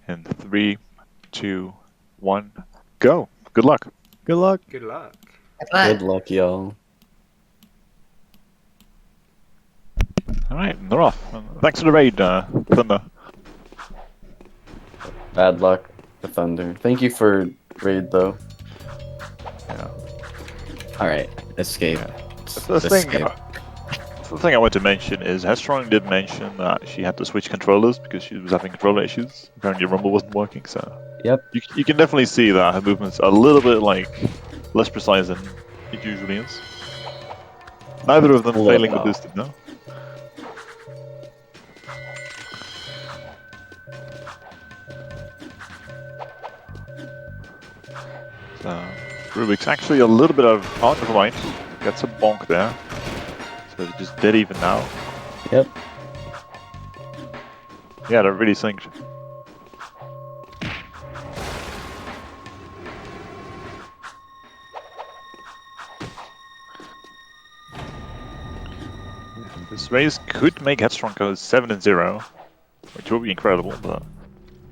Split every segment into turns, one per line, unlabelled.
In 3, 2, 1, go. Good luck.
Good luck.
Good luck.
Good luck, y'all.
Alright, they're off. Thanks for the raid, Thunder.
Bad luck, the Thunder. Thank you for raid, though.
Yeah.
Alright, escape.
The thing I want to mention is Headstrong did mention that she had to switch controllers because she was having controller issues. Apparently Rumble wasn't working, so...
Yep.
You can definitely see that her movement's a little bit, less precise than it usually is. Neither of them failing the boosted, no? So, rRubiks actually a little bit of... Oh, never mind. Gets a bonk there. So they're just dead even now.
Yep.
Yeah, they're really synced. This race could make Headstrong go 7-0, which would be incredible, but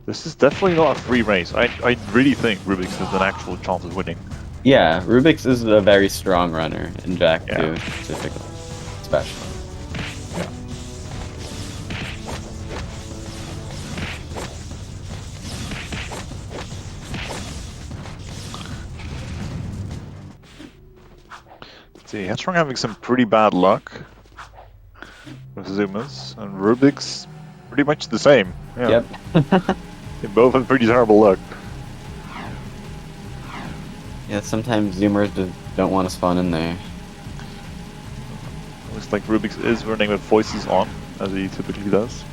this is definitely not a free race. I really think rRubiks has an actual chance of winning.
Yeah, rRubiks is a very strong runner, and Jack
Yeah.
too, specifically. Especially.
Yeah. Let's see, Headstrong having some pretty bad luck with Zoomers, and rRubiks pretty much the same. Yeah.
Yep.
They both have pretty terrible luck.
Yeah, sometimes Zoomers just don't want to spawn in there.
Looks like rRubiks is running with voices on, as he typically does.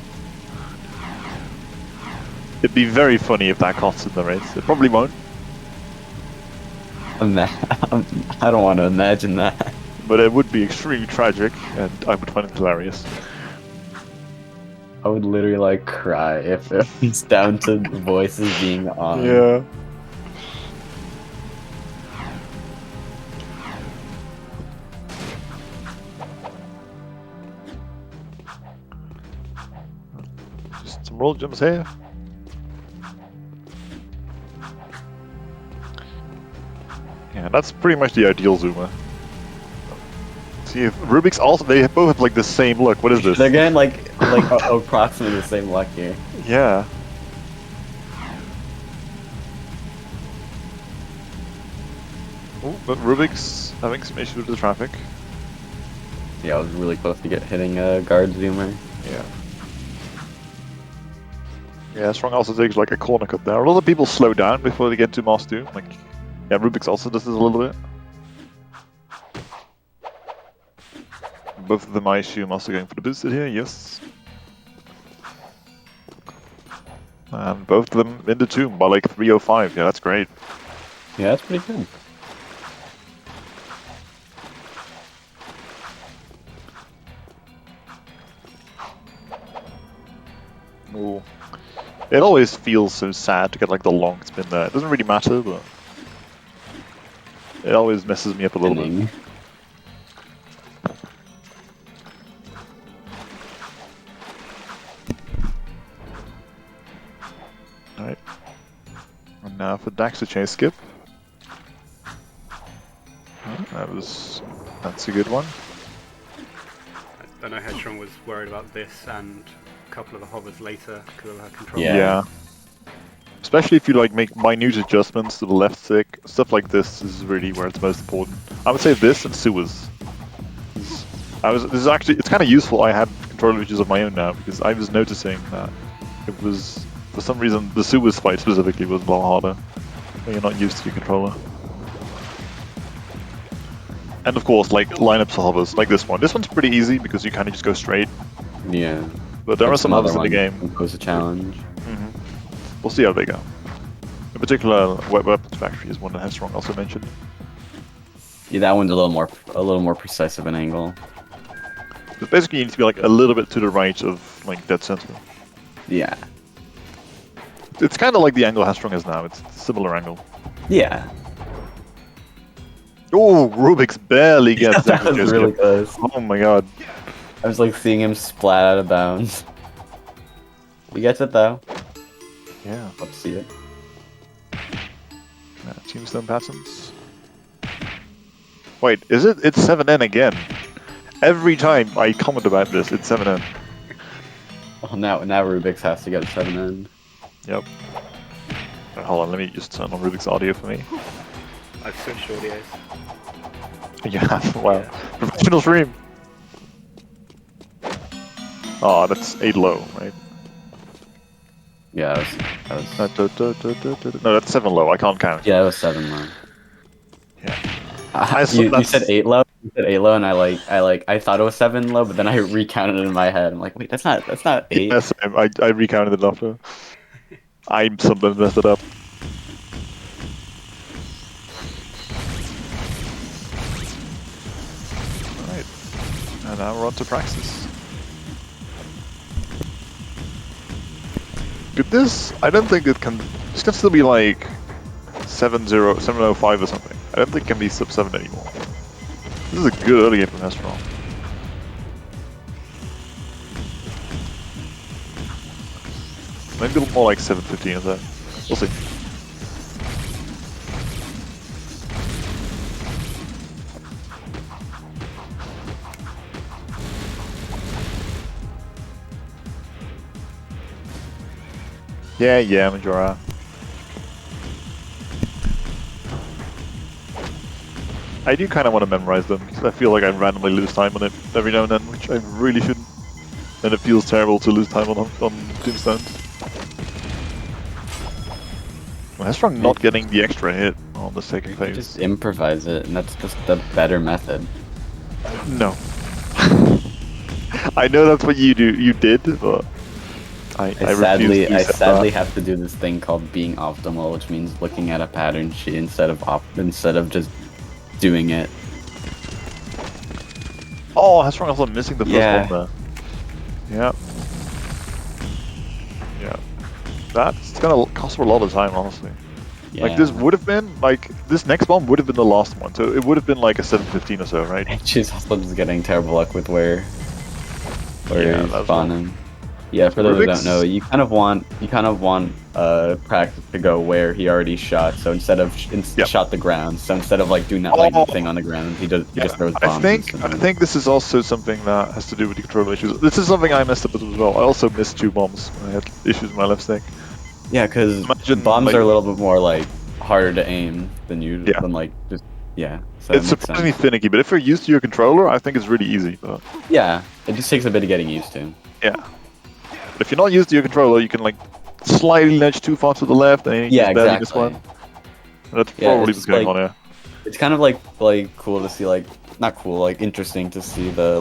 It'd be very funny if that costs in the race. It probably won't,
I don't want to imagine that.
but it would be extremely tragic, and I would find it hilarious.
I would literally like cry if it's down to voices being on.
Yeah. Just some roll jumps here. Yeah, that's pretty much the ideal zoomer. See, if rRubiks also, they both have like the same look. What is this?
They're getting like approximately the same luck here.
Yeah. Oh, but rRubiks having some issues with the traffic.
Yeah, I was really close to hitting a guard zoomer.
Yeah. Yeah, Strong also takes like a corner cut there. A lot of people slow down before they get to Mass 2. Like, yeah, rRubiks also does this a little bit. Both of them, I assume, also going for the boosted here, yes. And both of them in the tomb by like 305. Yeah, that's great.
Yeah, that's pretty good.
Ooh. It always feels so sad to get like the long spin there. It doesn't really matter, but it always messes me up a little bit. Alright. And now for Dax to chase skip. That's a good one.
I know Headstrong was worried about this and a couple of the hovers later because of her control.
Yeah.
Especially if you like make minute adjustments to the left stick, stuff like this is really where it's most important. I would say this and sewers. This is actually, it's kind of useful. I had controller images of my own now because I was noticing that it was, for some reason, the sewers fight specifically was a lot harder when you're not used to your controller. And of course, like lineups of hovers, like this one. This one's pretty easy because you kind of just go straight.
Yeah.
But there are some others in the game.
Pose a challenge.
We'll see how they go. In particular, Weapons Factory is one that Headstrong also mentioned.
Yeah, that one's a little more precise of an angle.
But basically, you need to be like a little bit to the right of like dead center.
Yeah.
It's kind of like the angle Headstrong has now. It's a similar angle.
Yeah.
Oh, rRubiks barely gets
That was really close.
Oh my god.
I was like seeing him splat out of bounds. He gets it though.
Yeah.
Let's see it.
Tombstone patterns. Wait, is it? It's 7N again. Every time I comment about this, it's 7N.
Oh, now rRubiks has to get a 7N.
Yep. Hold on, let me just turn on rRubiks audio for me.
I've switched audios.
Yeah, wow.
Yeah.
Professional stream! Oh, that's 8 low, right?
Yeah, that was
No, that's 7 low, I can't count.
yeah, it was 7 low.
Yeah.
You said 8 low. You said 8 low, and I thought it was 7 low, but then I recounted it in my head. I'm like, wait, that's not 8.
Yes, I recounted it after. I sometimes messed it up. Alright. And now we're on to Praxis. Could this? I don't think it can. This can still be like 705 or something. I don't think it can be sub 7 anymore. This is a good early game from Headstrong. Maybe a little more like 715 or so. We'll see. Yeah, Majora. I do kind of want to memorize them, because I feel like I randomly lose time on it every now and then, which I really shouldn't. And it feels terrible to lose time on Tombstones. Well, Headstrong not getting the extra hit on the second phase.
Just improvise it, and that's just the better method.
No. I know that's what you did, but I
sadly
refuse to use
have to do this thing called being optimal, which means looking at a pattern sheet instead of just doing it.
Oh, Headstrong also missing the first one there. Yeah. Yeah. That's gonna cost for a lot of time, honestly.
Yeah.
Like, this would have been, like, this next bomb would have been the last one, so it would have been like a 715 or so, right?
She's also just getting terrible luck with where
Yeah,
he's
that's
spawning. Yeah, for those who
rRubiks-
don't know, you kind of want Praxis to go where he already shot. So instead of shot the ground, so instead of like doing that like thing on the ground, he just throws bombs.
I think this is also something that has to do with the controller issues. This is something I messed up with as well. I also missed 2 bombs when I had issues with my left stick.
Yeah, because bombs are a little bit more like harder to aim than than like just So
it's surprisingly finicky, but if you're used to your controller, I think it's really easy. But
yeah, it just takes a bit of getting used to.
yeah. But if you're not used to your controller, you can like slightly nudge too far to the left, and you just barely miss one. And that's probably what's going on here.
It's kind of like cool to see, like not cool, like interesting to see the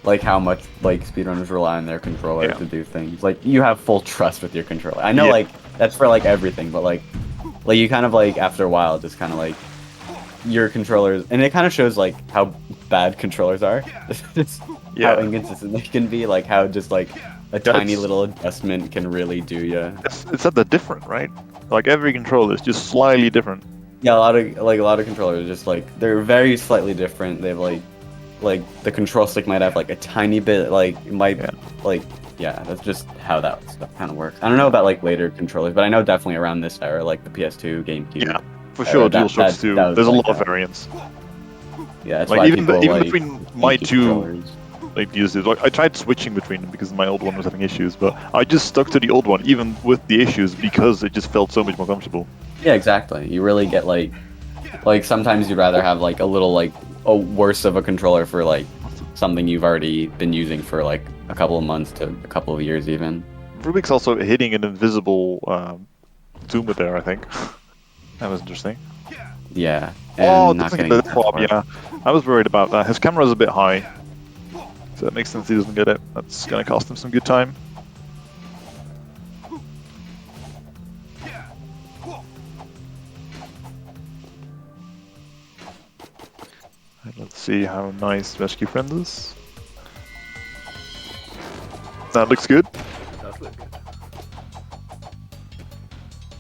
like how much like speedrunners rely on their controller to do things. Like you have full trust with your controller. I know like that's for like everything, but like you kind of like after a while just kind of like your controllers, and it kind of shows like how bad controllers are. How inconsistent they can be, like how just like a tiny little adjustment can really do you.
It's that they're different, right? Like every controller is just slightly different.
Yeah, a lot of controllers are just like they're very slightly different. They have like the control stick might have like a tiny bit that's just how that stuff kind of works. I don't know about like later controllers, but I know definitely around this era, like the PS2, GameCube.
Yeah, for sure. DualShocks too. There's a lot of variants.
Yeah, that's
like
why
even
people,
between my two. Like used it. Like I tried switching between them because my old one was having issues, but I just stuck to the old one even with the issues because it just felt so much more comfortable.
Yeah, exactly. You really get like sometimes you'd rather have like a little like a worse of a controller for like something you've already been using for like a couple of months to a couple of years even.
rRubiks also hitting an invisible zoomer there, I think. That was interesting.
Yeah.
And not getting that far. Yeah, I was worried about that. His camera's a bit high. So that makes sense he doesn't get it. That's gonna cost him some good time. And let's see how nice Rescue Friend is. That looks good.
It does look good.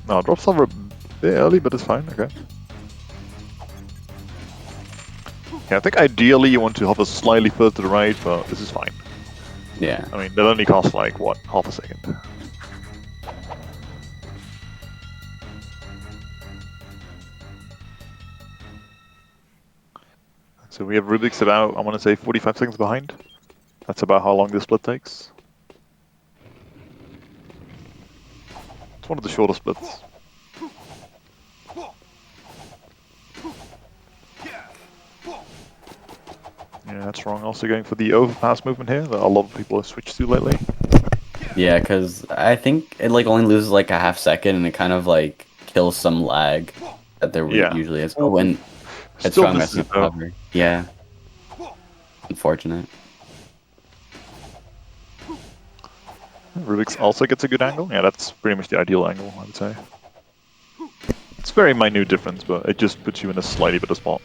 No, drops over a bit early, but it's fine. Okay. Yeah, I think ideally you want to hover slightly further to the right, but this is fine.
Yeah.
I mean, that only costs like, what, half a second. So we have Rubik's about, I want to say, 45 seconds behind. That's about how long this split takes. It's one of the shorter splits. Yeah, that's wrong. Also going for the overpass movement here that a lot of people have switched to lately.
Yeah, because I think it like only loses like a half second, and it kind of like kills some lag that there
Yeah.
usually is. Oh, and
Still
Headstrong
misses
messing
it
up the
though.
hover. Yeah, unfortunate.
Rubik's also gets a good angle. Yeah, that's pretty much the ideal angle, I would say. It's a very minute difference, but it just puts you in a slightly better spot.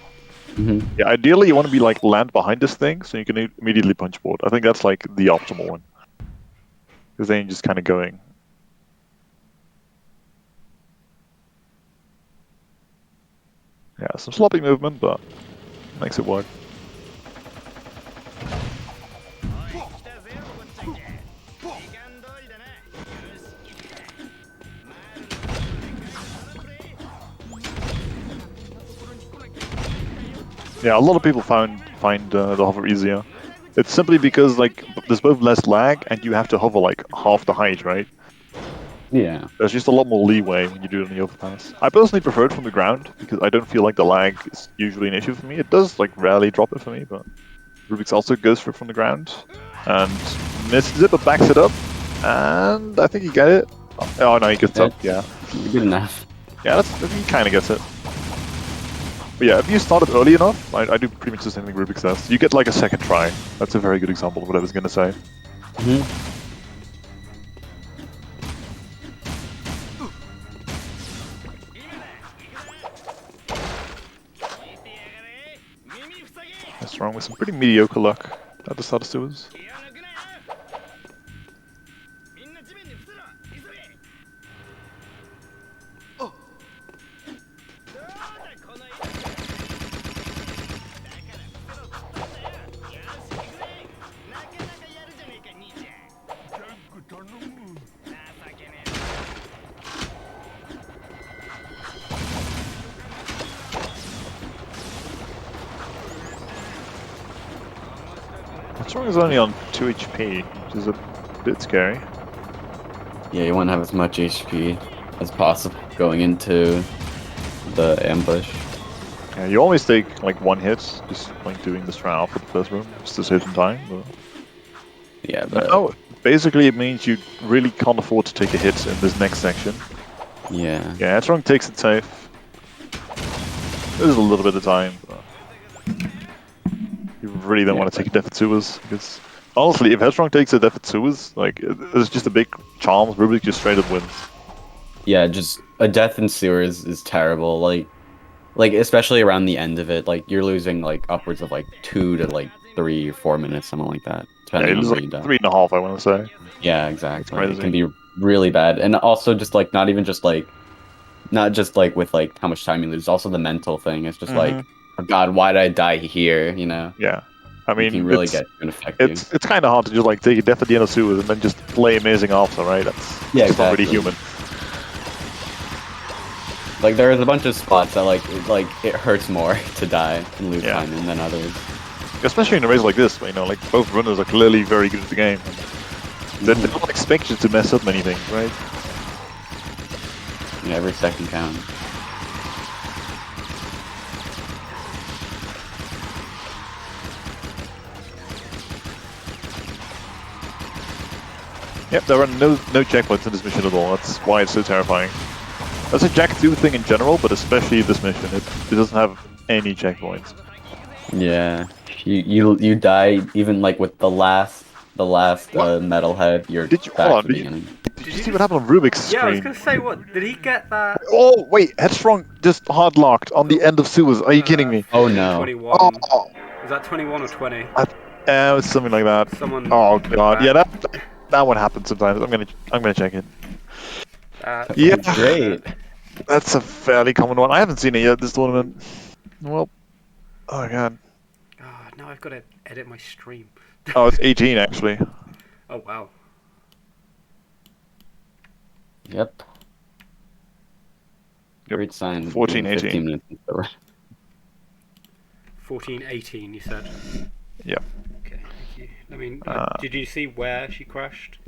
Hmm.
Yeah, ideally you want to be like land behind this thing so you can immediately punch board. I think that's like the optimal one. Because then you're just kind of going. Yeah, some sloppy movement, but makes it work. Yeah, a lot of people find the hover easier. It's simply because like there's both less lag and you have to hover like half the height, right?
Yeah.
There's just a lot more leeway when you do it on the overpass. I personally prefer it from the ground because I don't feel like the lag is usually an issue for me. It does like rarely drop it for me, but Rubik's also goes for it from the ground and misses it but backs it up, and I think he get it. Oh no, he gets up. Yeah,
Good enough.
yeah, he kind of gets it. But yeah, if you started early enough, I do pretty much the same thing Rubik's does. You get like a second try. That's a very good example of what I was gonna say.
Hmm.
That's wrong with some pretty mediocre luck at the start of sewers. Strong is only on 2 HP, which is a bit scary.
Yeah, you want to have as much HP as possible going into the ambush.
Yeah, you always take like one hit, just like doing this round for the first room, just to save some time. But
Yeah, but
no, basically it means you really can't afford to take a hit in this next section.
yeah.
Yeah, Headstrong takes it safe. There's a little bit of time, but you really don't want to take a death at sewers, because honestly, if Headstrong takes a death at sewers, like it's just a big charm. Rubik just straight up wins.
Yeah, just a death in sewers is terrible. Like especially around the end of it, like you're losing like upwards of like 2 to like 3 or 4 minutes, something like that,
Yeah,
depending
it
on
was
where
like
you die.
3.5, I want to say.
Yeah,
It's
exactly. It
crazy.
can be really bad, and also just like not just like with like how much time you lose, also the mental thing. It's just like, oh God, why did I die here? You know,
Yeah, I
it can
mean
really get and affect you.
it's kind of hard to just like take a death at the end of sewers and then just play amazing after, right? That's
Yeah,
just not really
exactly.
human.
Like there's a bunch of spots that like it hurts more to die and lose
Yeah.
time in than others.
Especially in a race like this, where, you know, like both runners are clearly very good at the game. They don't expect you to mess up many things, right?
Yeah, every second counts.
Yep, there are no checkpoints in this mission at all. That's why it's so terrifying. That's a Jack 2 thing in general, but especially this mission, it doesn't have any checkpoints.
Yeah, you die even like with the last metalhead. You're
Did you
back
hold
to
on?
the beginning.
Did you see what happened on Rubik's
Yeah, I was
screen?
gonna say, what did he get that?
Oh wait, Headstrong just hard locked on the end of sewers. Are you kidding me?
Oh no.
21.
Oh,
Was that 21 or 20?
it's something like that.
Someone.
Oh
looked
god, yeah,
back.
that one happens sometimes. I'm gonna check it.
That's
Yeah,
Great.
that's a fairly common one. I haven't seen it yet this tournament. Well, oh god.
Oh, now I've got to edit my stream.
Oh, it's 18 actually.
Oh wow.
Yep. Great sign.
14,
being 15
18.
minutes into the
1418, you said.
Yeah.
Okay, thank you. I mean, did you see where she crashed?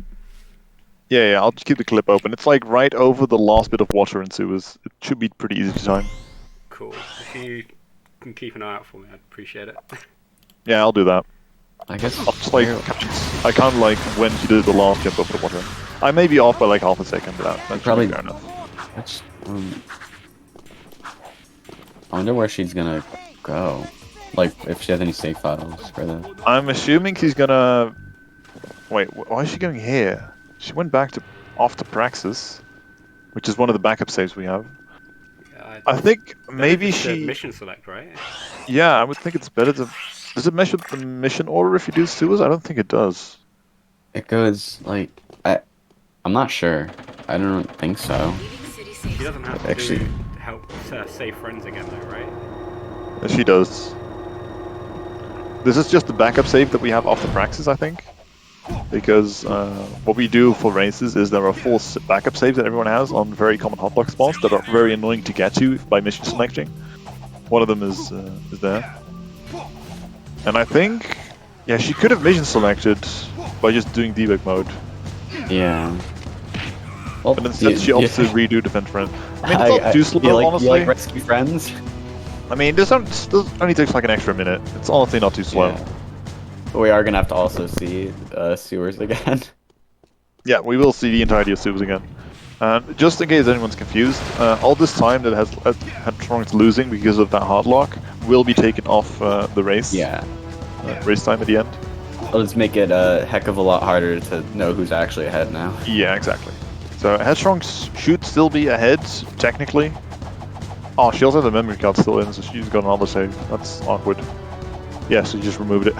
Yeah, I'll just keep the clip open. It's like right over the last bit of water and sewers. It should be pretty easy to time.
Cool. If you can keep an eye out for me, I'd appreciate it.
Yeah, I'll do that.
I guess
I'll just like I can't like when she did the last jump over the water. I may be off by like half a second, but that's
Probably-
fair enough.
Which, I wonder where she's gonna go. Like, if she has any save files for that.
I'm assuming she's gonna. Wait, why is she going here? She went back to off to Praxis, which is one of the backup saves we have.
Yeah,
I think
better
maybe
just to
she.
mission select, right?
Yeah, I would think it's better to. Does it mesh with the mission order if you do sewers? I don't think it does.
It goes, like, I'm not sure. I don't think so.
She doesn't have to
Actually-
help save friends again, though, right?
She does. This is just the backup save that we have off the Praxis, I think. Because what we do for races is there are full backup saves that everyone has on very common hotbox spots that are very annoying to get to by mission selecting. One of them is there. And I think, yeah, she could have mission selected by just doing debug mode.
Yeah. Well,
But instead she opts to redo Defend Friend. I mean, it's not too slow, honestly.
You like rescue friends?
I mean, this only takes like an extra minute. It's honestly not too slow.
Yeah. But we are gonna have to also see sewers again.
Yeah, we will see the entirety of sewers again. And just in case anyone's confused, all this time that Headstrong's losing because of that hard lock will be taken off the race.
Yeah.
Race time at the end.
It'll just make it a heck of a lot harder to know who's actually ahead now.
Yeah, exactly. So Headstrong should still be ahead, technically. Oh, she also has a memory card still in, so she's got another save. That's awkward. Yeah, so you just removed it.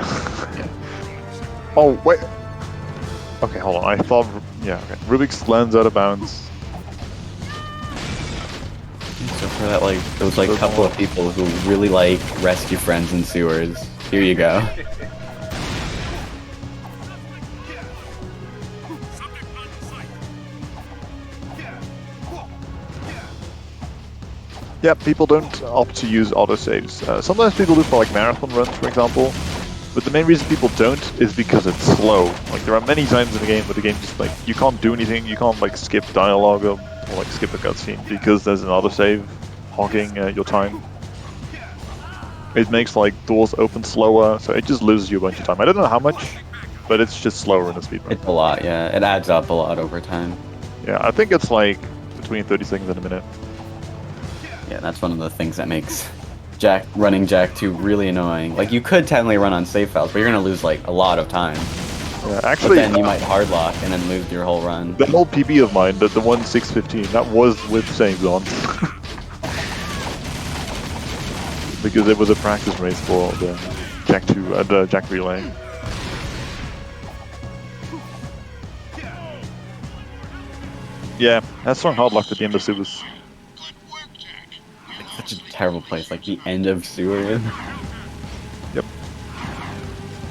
Oh, wait. Okay, hold on. I thought... Yeah, okay. rRubiks lands out of bounds.
So for that, like, those like couple of people who really like rescue friends in sewers, here you go.
Yeah, people don't opt to use autosaves. Sometimes people do for like marathon runs, for example. But the main reason people don't is because it's slow. Like there are many times in the game where the game just like you can't do anything, you can't like skip dialogue or like skip a cutscene because there's an autosave hogging your time. It makes like doors open slower, so it just loses you a bunch of time. I don't know how much, but it's just slower in the speedrun.
It's a lot, yeah. It adds up a lot over time.
Yeah, I think it's like between 30 seconds and a minute.
Yeah, that's one of the things that makes running Jak 2 really annoying. Like, you could technically run on save files, but you're gonna lose, like, a lot of time.
Yeah,
But
actually,
then you might hardlock and then lose your whole run.
the old PB of mine, the 1.615, that was with saves on. Because it was a practice race for the Jak 2, the Jak Relay. Yeah, that's strong hardlocked at the end of sewers.
It's such a terrible place, like the end of sewers.
Yep.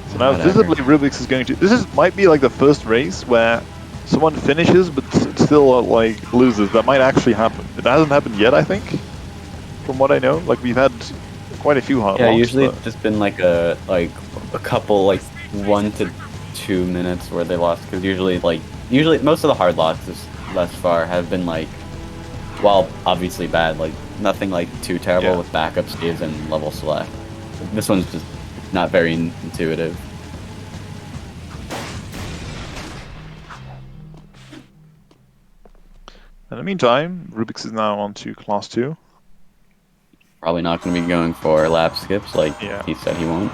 So now
Whatever.
visibly rRubiks is going to... This might be like the first race where someone finishes but still like loses. That might actually happen. It hasn't happened yet, I think, from what I know. Like we've had quite a few hard
Yeah,
locks,
usually
but...
it's just been like a couple, like 1 to 2 minutes where they lost, because usually most of the hard locks thus far have been like, well, obviously bad, like nothing like too terrible
Yeah.
with backup saves and level select. This one's just not very intuitive.
In the meantime, rRubiks is now on to Class 2.
Probably not going to be going for lap skips like
Yeah.
he said he won't.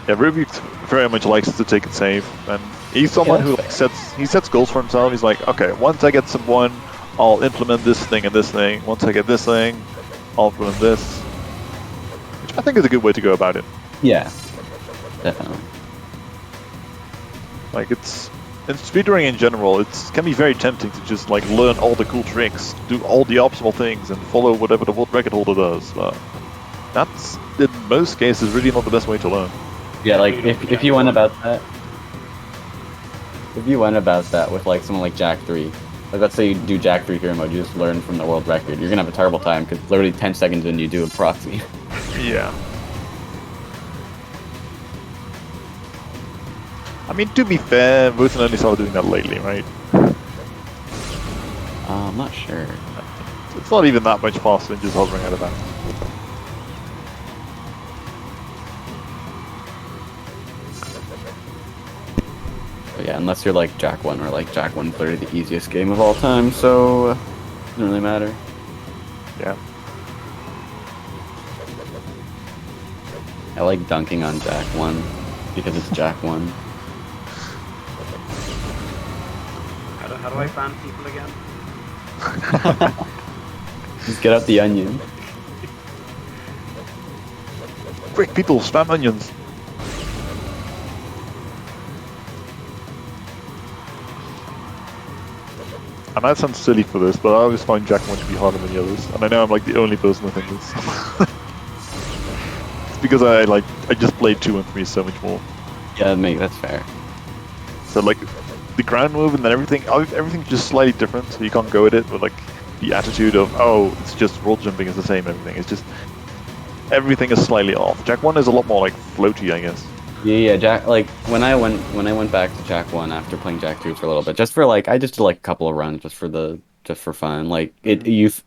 Yeah, rRubiks very much likes to take it safe, and he's someone
Yeah,
who
that's
like, sets goals for himself. He's like, okay, once I get someone, I'll implement this thing and this thing. Once I get this thing, I'll implement this. Which I think is a good way to go about it.
Yeah, definitely.
Like it's in speedrunning in general, it can be very tempting to just like learn all the cool tricks, do all the optimal things, and follow whatever the world record holder does. But that's in most cases really not the best way to learn.
Yeah, like if you went about that, with like someone like Jak 3, like let's say you do Jak 3 hero mode, you just learn from the world record, you're gonna have a terrible time because literally 10 seconds in you do a proxy.
Yeah. I mean, to be fair, Wooten only started doing that lately, right?
I'm not sure.
It's not even that much faster than just hovering out of that.
But yeah, unless you're like Jack 1 or like Jack 1 literally the easiest game of all time, so doesn't really matter.
Yeah.
I like dunking on Jack 1 because it's Jack 1.
How do I ban people again?
Just get out the onion.
Quick, people, spam onions. I might sound silly for this, but I always find Jack 1 to be harder than the others, and I know I'm like the only person who thinks this. It's because I just played 2 and 3 so much more.
Yeah, mate, that's fair.
So like the ground move and then everything's just slightly different, so you can't go at it with like the attitude of, oh, it's just roll jumping is the same and everything. It's just everything is slightly off. Jack 1 is a lot more like floaty, I guess.
Yeah, Jack. Like when I went back to Jack 1 after playing Jack 2 for a little bit, just for like I just did like a couple of runs just for fun. Like it's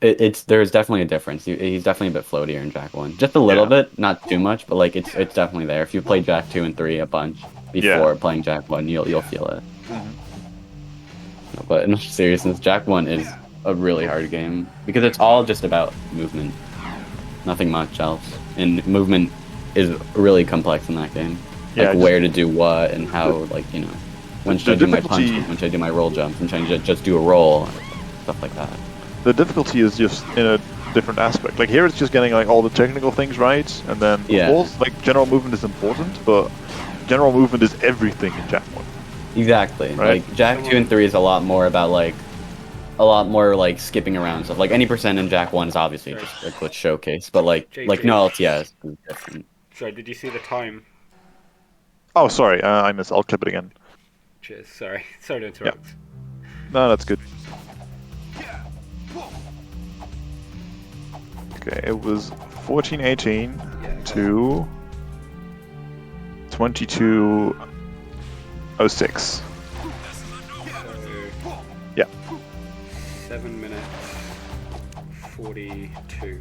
there's definitely a difference. He's definitely a bit floatier in Jack 1, just a little bit, not too much, but like it's definitely there. If you play Jack 2 and 3 a bunch before playing Jack 1, you'll feel it. But in all seriousness, Jack 1 is a really hard game because it's all just about movement, nothing much else, and movement is really complex in that game.
Yeah,
Like where to do what and how, like, you know, when should I do my punch, when should I do my roll jumps, and should I just do a roll, stuff like that.
The difficulty is just in a different aspect. Like here, it's just getting like all the technical things right, and then of course, like general movement is important, but general movement is everything in Jack 1.
Exactly.
Right?
Like Jack 2 and 3 is a lot more about like skipping around stuff. Like any percent in Jack 1 is obviously just a glitch showcase, but like no LTS is different.
Sorry, did you see the time?
Oh, sorry, I missed. I'll clip it again.
Cheers. Sorry to interrupt.
No, that's good. Okay, it was 1418 to 2206. Yeah.
7 minutes 42.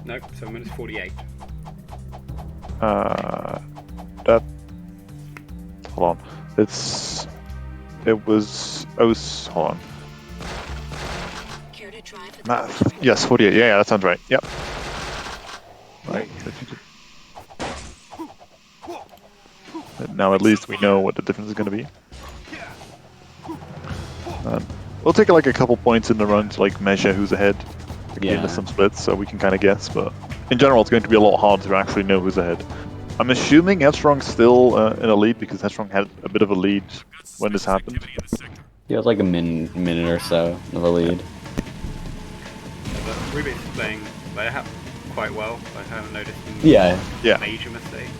Nope, 7 minutes 48.
That. Hold on. It was. Oh, hold on. Math. Yes, 48. Yeah, that sounds right. Yep. Right. Now at least we know what the difference is going to be. We'll take like a couple points in the run to like measure who's ahead. Into some splits, so we can kind of guess, but in general, it's going to be a lot harder to actually know who's ahead. I'm assuming Headstrong's still in a lead because Headstrong had a bit of a lead when this happened.
Yeah, it was like a minute or so of a lead.
But rRubiks is playing quite well. I haven't noticed any major mistakes.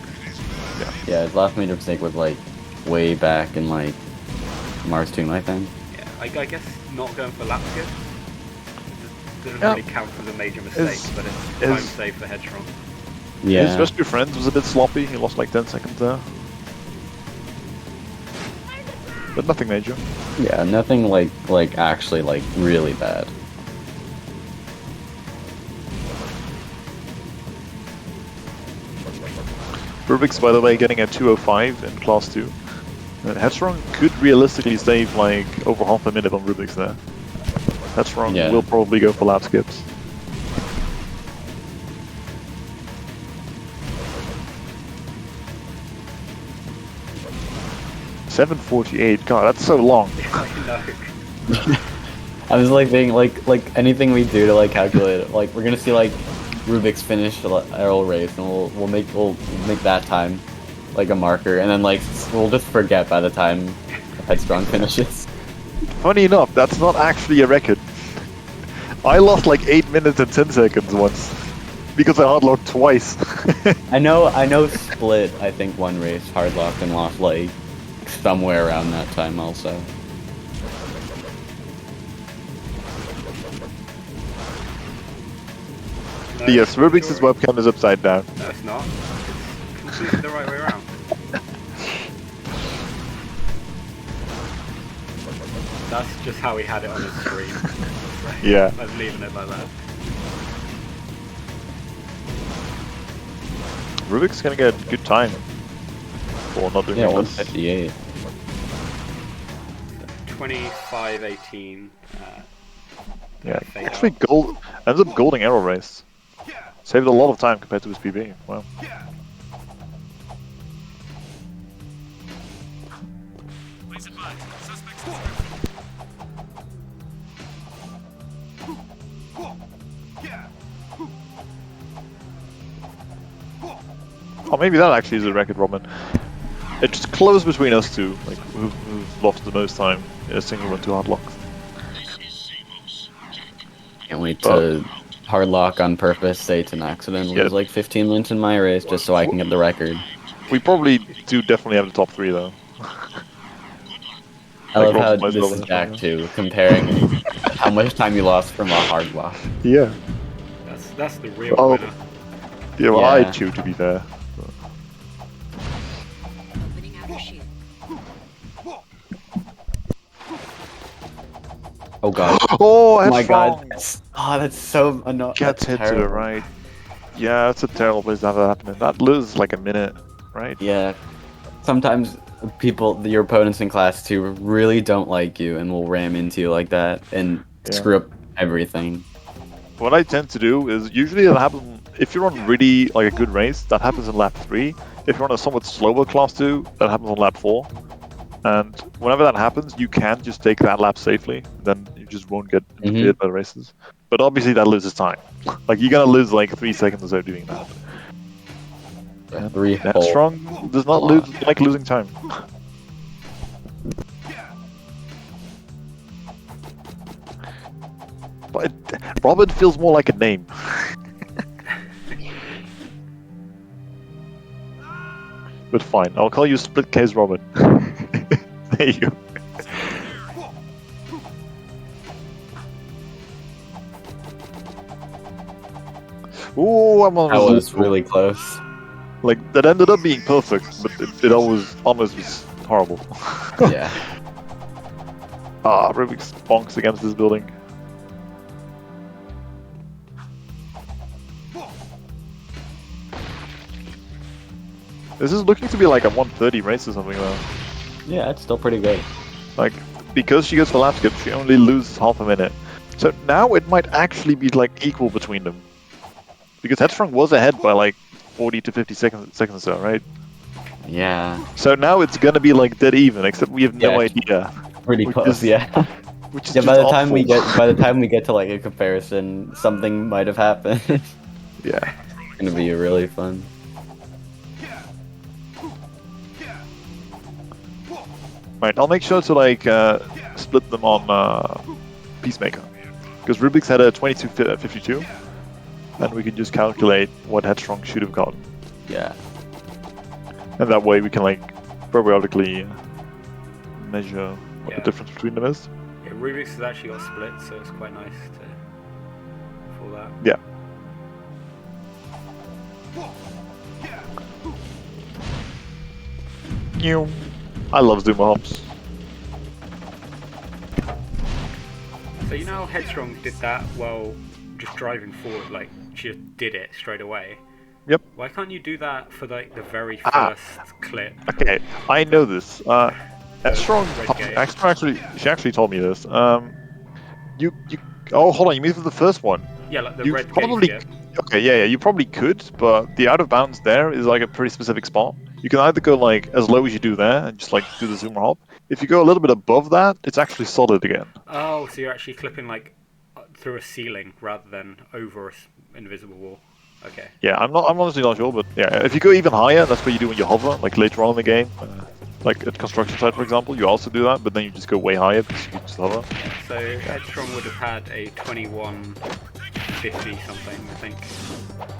Yeah, his last major mistake was like way back in like Mars Tomb, I think.
Yeah, I guess not going for lap skip doesn't really count as a major mistake, but it's time save for Headstrong.
Yeah.
His rescue friends was a bit sloppy. He lost like 10 seconds there. But nothing major.
Yeah, nothing like actually like really bad.
rRubiks, by the way, getting a 205 in class 2. Headstrong could realistically save like over half a minute on rRubiks there. Headstrong will probably go for lap skips. $7.48. God, that's so long.
I was like thinking, like anything we do to like calculate it, like we're gonna see like rRubiks finish our race, and we'll make that time like a marker, and then like we'll just forget by the time Headstrong finishes.
Funny enough, that's not actually a record. I lost like 8 minutes and 10 seconds once because I hardlocked twice.
I know Split, I think one race hardlocked and lost like somewhere around that time also.
No,
Yes, Rubik's
sure.
webcam is upside down.
No, it's not. It's completely the right way around. That's just how he had it on his screen.
Yeah.
I'm leaving it like that.
Rubik's gonna get good time for not doing
Yeah,
this.
158.
25-18.
Yeah,
fade
actually
out.
ends up golding arrow race. Saved a lot of time compared to his PB. Wow. Oh, maybe that actually is a record, Robin. It's close between us two, like who've lost the most time in a single run to hard lock.
Can't wait to hard lock on purpose, say it's an accident,
Yeah.
lose like 15 lints in my race just so I can get the record.
We probably do definitely have the top 3 though.
I
Like
love how
Rob's
this
Robin
is
or
Jack
something.
too, comparing how much time you lost from a hard lock.
Yeah.
That's the real
Oh.
winner.
Yeah, well, I
Yeah.
chew to be fair.
Opening outer shield.
Oh god.
Oh,
Oh my god.
Headstrong!
Oh, that's so annoying.
Gets hit to the right. Yeah, that's a terrible place to have that happening. That loses like a minute, right?
Yeah. Sometimes people, your opponents in class 2, really don't like you and will ram into you like that and
Yeah.
screw up everything.
What I tend to do is usually it happens if you're on really like a good race, that happens in lap 3. If you're on a somewhat slower class 2, that happens on lap 4. And whenever that happens, you can just take that lap safely. Then you just won't get interfered by the races. But obviously that loses time. Like you're gonna lose like 3 seconds or so doing that. And
3 whole.
Headstrong does not lose like losing time. But Robin feels more like a name. But fine, I'll call you Split Case Robin. There you go. Ooh, I'm on
That was
result.
really close.
Like, that ended up being perfect, but it almost was horrible.
Yeah.
Ah, Rubik's bonks against this building. This is looking to be like a 130 race or something though.
Yeah, it's still pretty good.
Like, because she goes for lap skip, she only loses half a minute. So now it might actually be like equal between them. Because Headstrong was ahead by like 40 to 50 seconds or so, right?
Yeah.
So now it's gonna be like dead even, except we have no
Yeah.
idea.
Pretty
Which
close,
is-
yeah.
Which is
Yeah,
just
by the
awful.
time we get to like a comparison, something might have happened. It's
Yeah.
gonna be really fun.
Right, I'll make sure to like split them on Peacemaker. Because Rubik's had a 22.52, and we can just calculate what Headstrong should have gotten.
Yeah.
And that way we can like periodically measure what the
Yeah.
difference between them is.
Yeah, Rubik's has actually got split, so it's quite nice for that.
Yeah. Ew. I love Zoomer hops.
So you know how Headstrong did that while just driving forward, like she just did it straight away?
Yep.
Why can't you do that for like the very
Ah.
first clip?
Okay, I know this. Headstrong
Red gate.
she actually told me this. You oh, hold on, you mean for the first one?
Yeah, like the
You
red
probably
gate skip.
okay, yeah, you probably could, but the out of bounds there is like a pretty specific spot. You can either go like as low as you do there and just like do the zoomer hop. If you go a little bit above that, it's actually solid again.
Oh, so you're actually clipping like through a ceiling rather than over an invisible wall. Okay.
Yeah, I'm honestly not sure, but yeah, if you go even higher, that's what you do when you hover, like later on in the game. Like at construction site, for example, you also do that, but then you just go way higher because you can just hover.
So Headstrong would have had a 2150 something, I think.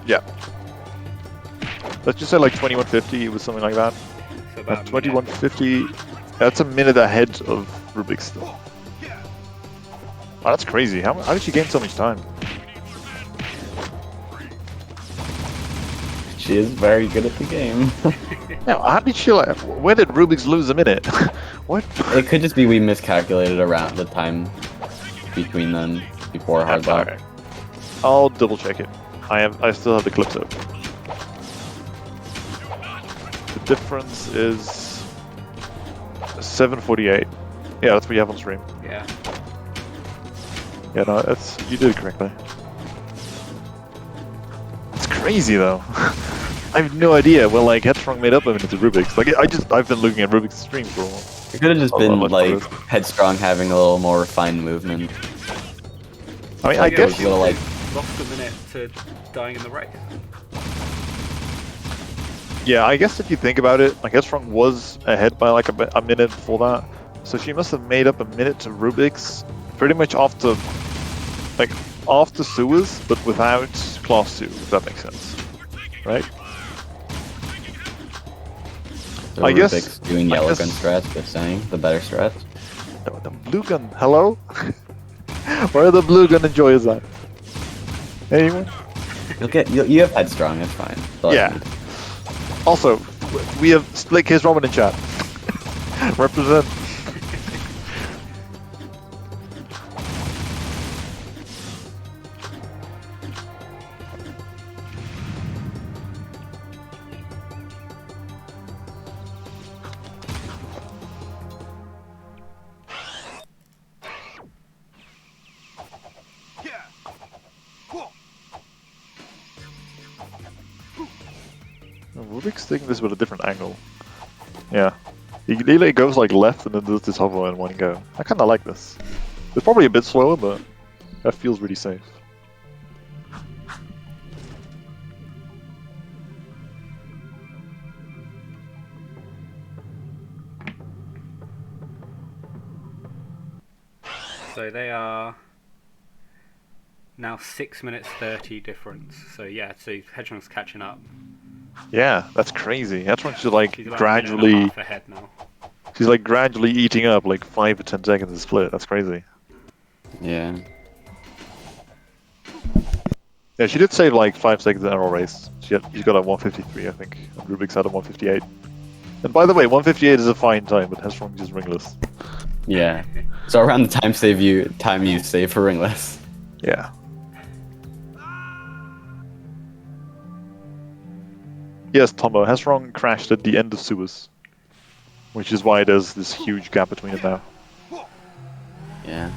Yeah. Let's just say like 2150, it was something like that.
So about a minute.
2150, that's a minute ahead of Rubik's still. Oh, that's crazy. How did she gain so much time?
She is very good at the game.
Now, how did she like? Where did rRubiks lose a minute? What?
It could just be we miscalculated around the time between them before hard lock.
Alright. I'll double check it. I still have the clips open. The difference is 748. Yeah, that's what you have on stream.
Yeah.
Yeah, no, that's you did it correctly. It's crazy though. I have no idea. Well, like Headstrong made up a minute of rRubiks. Like I've been looking at Rubik's stream for a while.
It could have just been like Headstrong having a little more refined movement.
I mean,
So,
I
yeah,
guess
you
little, like-
lost a minute to dying in the race.
yeah. I guess if you think about it, like Headstrong was ahead by like a minute before that, so she must have made up a minute to Rubik's pretty much after Suez, but without class 2. If that makes sense, right?
So
I guess-
Rubik's doing yellow gun strats, just saying the better strats.
The blue gun. Hello. Where are the blue gun enjoyers at? Anyone?
You have Headstrong, that's fine. That's all I
Yeah.
need.
Also, we have Split Case Roman in chat. Represent. Rubik's taking this with a different angle. Yeah. He literally goes like left and then does this hover in one go. I kinda like this. It's probably a bit slower, but that feels really safe.
So they are now 6 minutes 30 difference. So yeah, so Headstrong's catching up.
Yeah, that's crazy. Headstrong should like
She's about a minute and a
gradually.
half ahead now.
She's like gradually eating up like 5 or 10 seconds of split. That's crazy.
Yeah.
Yeah, she did save like 5 seconds in our race. She's got a 153, I think. And Rubik's had a 158. And by the way, 158 is a fine time, but Headstrong is ringless.
Yeah. So around the time you save for ringless.
Yeah. Yes, Tomo, Headstrong crashed at the end of Suez. Which is why there's this huge gap between them now.
Yeah.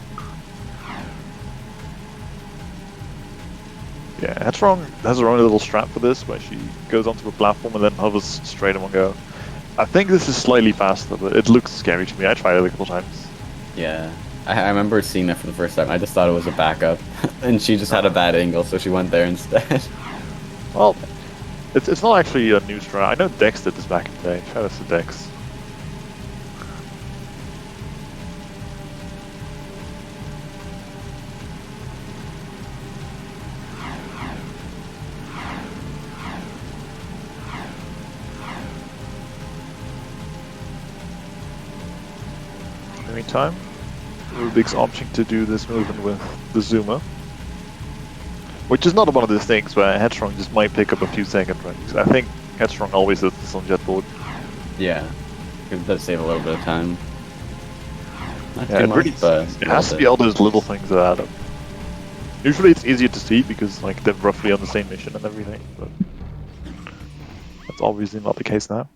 Yeah, Headstrong has her own little strat for this, where she goes onto a platform and then hovers straight in one go. I think this is slightly faster, but it looks scary to me. I tried it a couple times.
Yeah. I remember seeing that for the first time. I just thought it was a backup. And she just had a bad angle, so she went there instead.
Well, it's not actually a new strat. I know Dex did this back in the day. Shout out to Dex. In the meantime, Rubik's opting to do this movement with the zoomer. Which is not one of those things where Headstrong just might pick up a few seconds, right? 'Cause I think Headstrong always does this on Jetboard.
Yeah. It does save a little bit of time. Not
Yeah,
too
it
much,
really
but
it has to be all those little things that add up. Usually it's easier to see because like they're roughly on the same mission and everything, but that's obviously not the case now.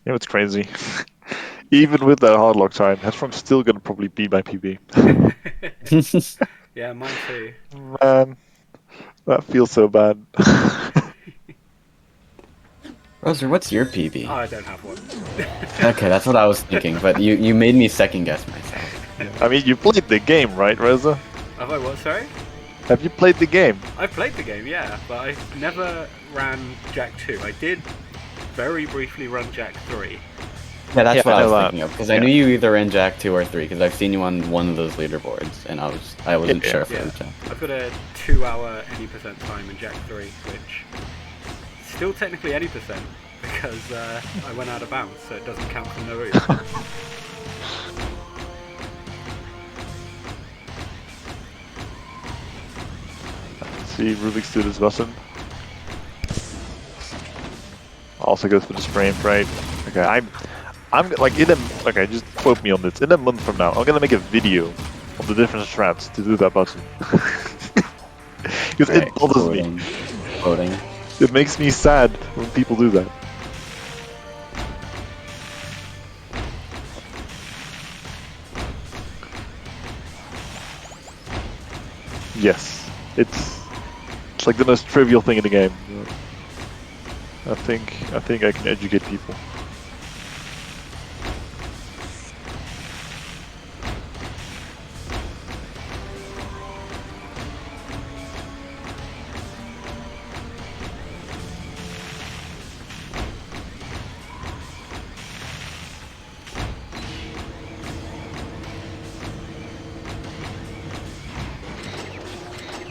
You know what's crazy? Even with that hard lock time, Headstrong's still gonna probably beat my PB.
Yeah, mine too.
Man, that feels so bad.
Roser, what's your PB?
Oh, I don't have one.
Okay, that's what I was thinking, but you made me second guess myself.
I mean, you played the game, right, Rosa?
Have I what, sorry?
Have you played the game?
I played the game, yeah, but I never ran Jack 2. I did very briefly run Jack 3,
Yeah, that's
Yeah,
what
I
I was
know that.
thinking of because I
Yeah.
knew you either in Jack 2 or 3 because I've seen you on one of those leaderboards and I wasn't
Yeah.
sure if it
Yeah,
was Jack.
I've got a 2-hour any percent time in Jack 3, which still technically any percent because I went out of bounds, so it doesn't count from the roof.
See, rRubiks do this button. Also goes for the spray and pray. Okay, I'm like in a, okay, just quote me on this. In a month from now, I'm gonna make a video on the different strats to do that button. Because it bothers me.
Quoting.
It makes me sad when people do that. Yes, it's like the most trivial thing in the game. I think I can educate people.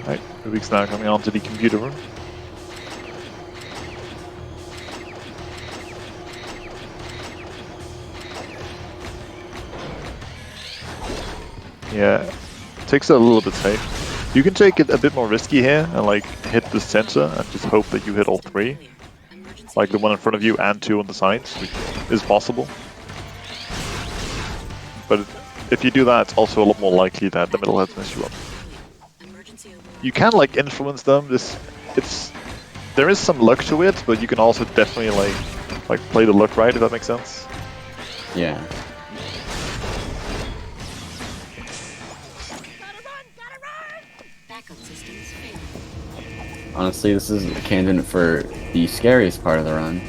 Right, rRubiks now coming onto the computer room. Yeah, takes it a little bit safe. You can take it a bit more risky here and like hit the center and just hope that you hit all three. Like the one in front of you and two on the sides, which is possible. But if you do that, it's also a lot more likely that the middle heads mess you up. You can like influence them. There is some luck to it, but you can also definitely like play the luck right, if that makes sense.
Yeah. Honestly, this is a candidate for the scariest part of the run.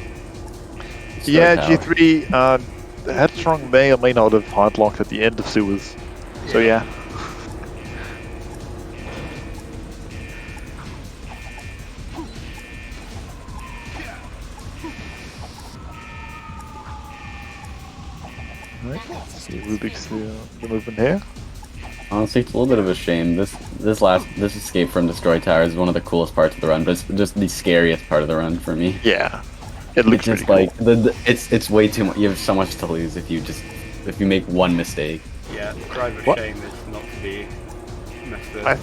Yeah,
Tower.
G3, Headstrong may or may not have hardlocked at the end of sewers. So yeah. Right, see rRubiks the movement here.
Honestly, it's a little bit of a shame. This escape from Destroy Tower is one of the coolest parts of the run, but it's just the scariest part of the run for me.
Yeah, it looks
It's just
pretty
like
cool.
it's way too much. You have so much to lose if you make one mistake.
Yeah, Drive of
What?
Shame is not to be messed with.
I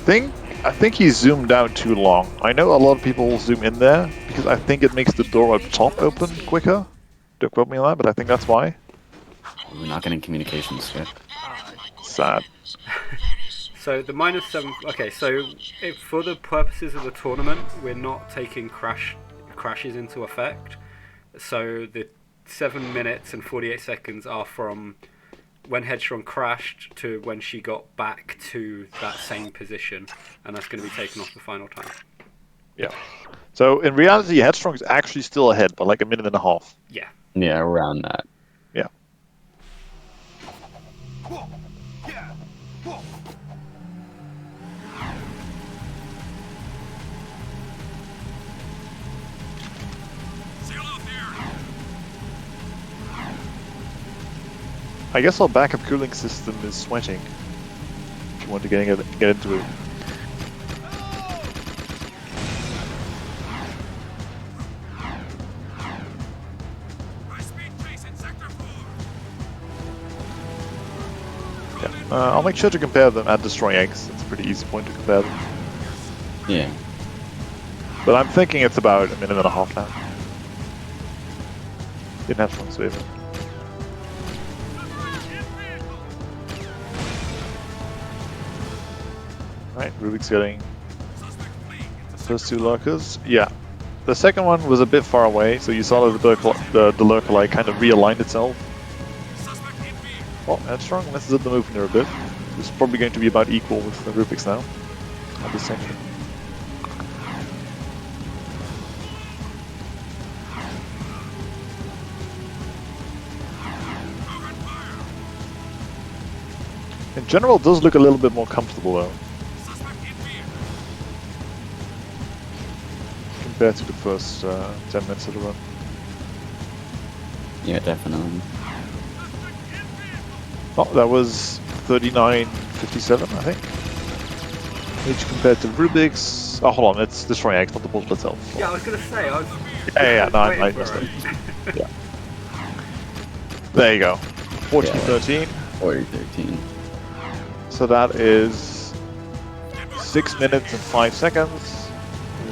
think he zoomed out too long. I know a lot of people zoom in there because I think it makes the door up top open quicker. Don't quote me on that, but I think that's why.
We're not getting communication skip.
Sad.
So the -7. Okay, so for the purposes of the tournament, we're not taking crashes into effect. So the 7 minutes and 48 seconds are from when Headstrong crashed to when she got back to that same position, and that's going to be taken off the final time.
Yeah. So in reality, Headstrong is actually still ahead by like a minute and a half.
Yeah.
Yeah, around that.
Yeah. I guess our backup cooling system is sweating. If you want to get into it. Yeah. I'll make sure to compare them at Destroy Eggs. It's a pretty easy point to compare them.
Yeah.
But I'm thinking it's about a minute and a half now. Didn't have fun saving. Right, rRubiks getting the first two lurkers. Yeah. The second one was a bit far away, so you saw that the lurker like kind of realigned itself. Oh, Headstrong messes up the movement there a bit. It's probably going to be about equal with the rRubiks now at this section. In general, it does look a little bit more comfortable though, compared to the first 10 minutes of the run.
Yeah, definitely.
Oh, that was 39.57, I think. Which compared to rRubiks. Oh, hold on, it's destroy X, not the portal itself.
Yeah, I was gonna say, I was.
Yeah, no, I
waiting
messed
for
up.
it.
Yeah. There you go. 14.13.
40-13.
So that is 6 minutes and 5 seconds,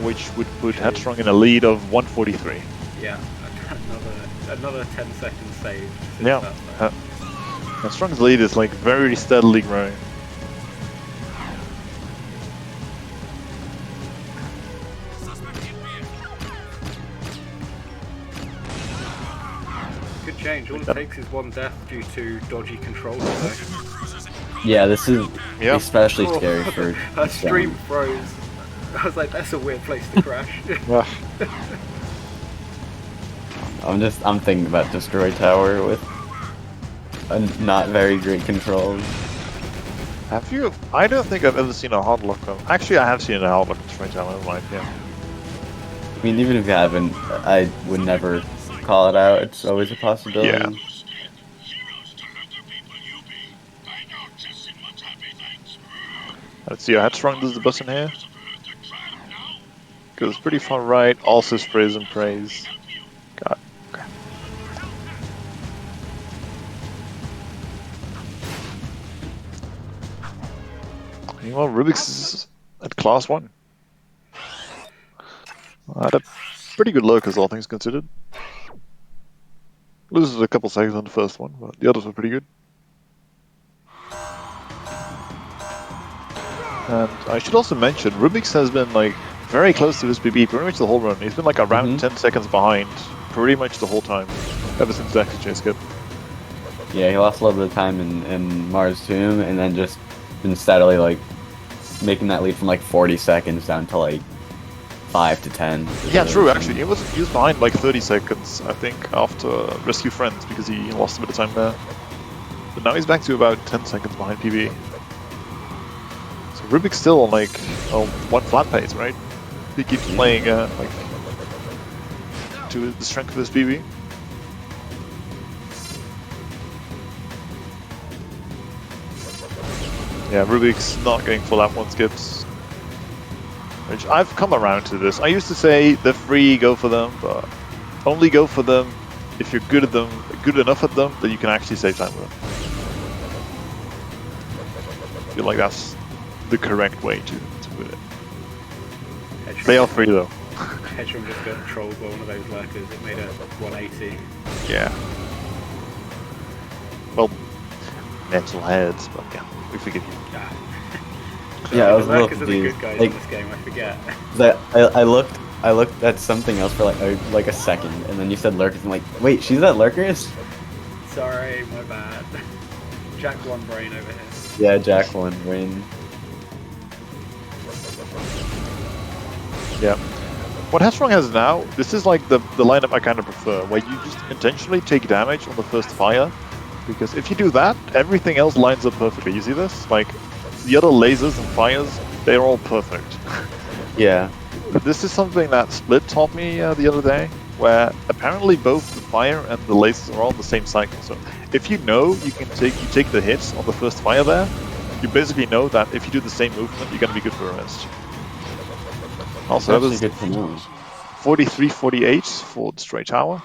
which would put Headstrong in a lead of 143.
Yeah, another 10 seconds saved. Since
Yeah.
that,
Headstrong's lead is like very steadily growing.
good change. All it takes is one death due to dodgy controls.
Yeah, this is
Yeah.
especially scary for.
Her stream froze. I was like, that's a weird place to crash.
I'm thinking about Destroy Tower with a not very great controls.
Have you? I don't think I've ever seen a hard lock on. Actually, I have seen a hard lock on Strange Tower in life, yeah.
I mean, even if you haven't, I would never call it out. It's always a possibility.
Yeah. Let's see how Headstrong does the button here. Goes pretty far right, also sprays and prays. God. Okay. Well, rRubiks is at class 1. I had a pretty good locus, all things considered. Loses a couple seconds on the first one, but the others were pretty good. And I should also mention, rRubiks has been like very close to his PB pretty much the whole run. He's been like around 10 seconds behind pretty much the whole time, ever since the exchange skip.
Yeah, he lost a little bit of time in Mars Tomb, and then just been steadily like making that lead from like 40 seconds down to like 5 to 10.
Yeah, true. Actually, he was behind like 30 seconds, I think, after Rescue Friends because he lost a bit of time there. But now he's back to about 10 seconds behind PB. So rRubiks still on like one flat pace, right? He keeps playing like to the strength of his PB. Yeah, rRubiks not getting full out one skips. Which I've come around to this. I used to say they're free, go for them, but only go for them if you're good at them, good enough at them that you can actually save time with them. I feel like that's the correct way to put it. They are free though.
Headstrong just got trolled by one of those lurkers. It made a 180.
Yeah. Well, mental heads, but yeah, we forgive you.
Yeah, I was
the lurkers are the
looking
good guys
like,
in this game. I forget.
I looked at something else for like a second, and then you said lurkers. I'm like, wait, she's at lurkers?
Sorry, my bad. Jack one brain over here.
Yeah, Jack one win.
Yeah. What Headstrong has now, this is like the lineup I kind of prefer, where you just intentionally take damage on the first fire, because if you do that, everything else lines up perfectly. You see this? Like, the other lasers and fires, they're all perfect.
Yeah.
This is something that Split taught me the other day, where apparently both the fire and the lasers are all on the same cycle. So if you know you take the hits on the first fire there, you basically know that if you do the same movement, you're gonna be good for the rest. Also, that was
good to know.
43-48 for the Stray Tower.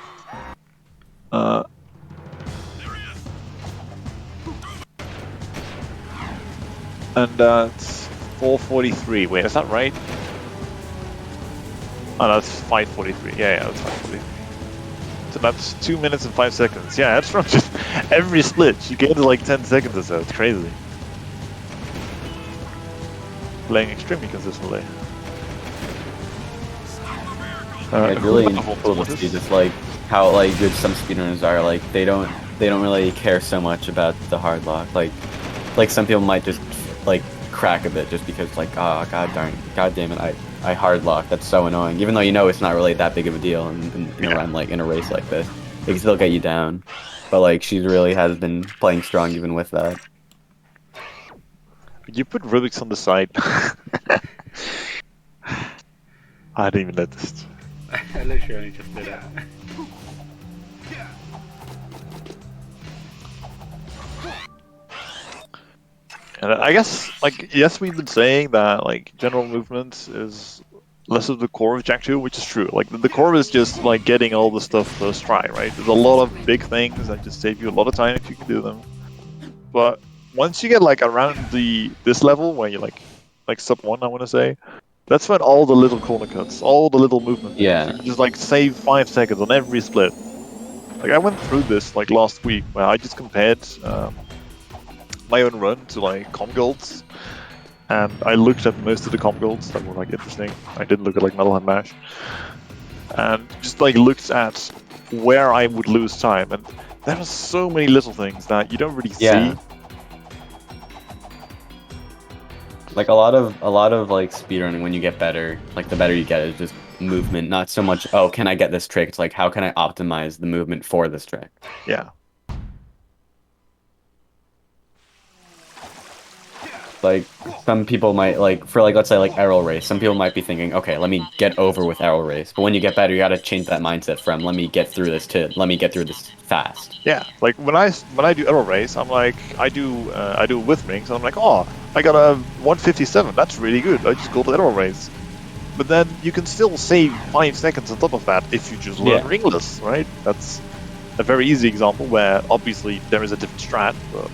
And it's 4:43. Wait, is that right? Oh, no, that's 5:43. Yeah, that's 5:43. So that's 2 minutes and 5 seconds. Yeah, Headstrong just every split she gains like 10 seconds or so. It's crazy. Playing extremely consistently.
It's really cool to see just like how like good some speedrunners are. Like they don't really care so much about the hard lock. Like some people might just like crack a bit just because like god damn it, I hard lock. That's so annoying. Even though you know it's not really that big of a deal in a run like in a race like this, it can still get you down. But like she really has been playing strong even with that.
You put rRubiks on the side. I didn't even notice.
I literally only just did it.
And I guess, like, yes, we've been saying that, like, general movement is less of the core of Jack 2, which is true. Like, the core is just, like, getting all the stuff first try, right? There's a lot of big things that just save you a lot of time if you can do them. But once you get, like, around this level, where you're, like sub 1, I want to say, that's when all the little corner cuts, all the little movement things,
Yeah.
you can just, like, save 5 seconds on every split. Like, I went through this, like, last week, where I just compared my own run to, like, com golds. And I looked at most of the comp golds that were like interesting. I didn't look at like Metal Hand Mash. And just like looked at where I would lose time. And there are so many little things that you don't really
Yeah.
see.
Like a lot of like speedrunning, when you get better, like the better you get is just movement, not so much, oh, can I get this trick? It's like, how can I optimize the movement for this trick?
Yeah.
Like some people might like for like let's say like arrow race, some people might be thinking, okay, let me get over with arrow race. But when you get better, you gotta change that mindset from let me get through this to let me get through this fast.
Yeah. Like when I do arrow race, I'm like I do with rings, and I'm like, oh, I got a 157. That's really good. I just go to arrow race. But then you can still save 5 seconds on top of that if you just learn ringless, right? That's a very easy example where obviously there is a different strat, but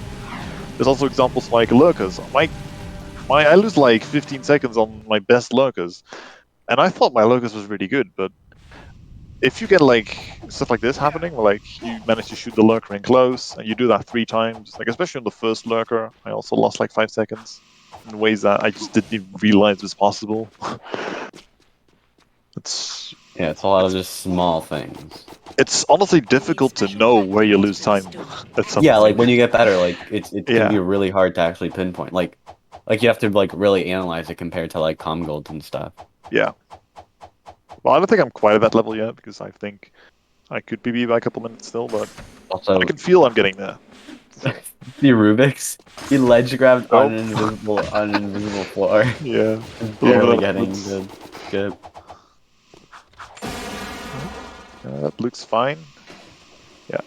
there's also examples like lurkers. I lose like 15 seconds on my best lurkers, and I thought my lurkers was really good, but if you get like stuff like this happening, where like you manage to shoot the lurker in close, and you do that 3 times, like especially on the first lurker, I also lost like 5 seconds in ways that I just didn't even realize was possible.
It's a lot of just small things.
It's honestly difficult to know where you lose time at some point.
Like when you get better, like it can be really hard to actually pinpoint. Like you have to like really analyze it compared to like com golds and stuff.
Yeah. Well, I don't think I'm quite at that level yet, because I think I could be by a couple minutes still, but
Also,
I can feel I'm getting there.
the rubik's, he ledge grabbed on an invisible floor.
Yeah.
Barely getting good.
That looks fine. Yeah.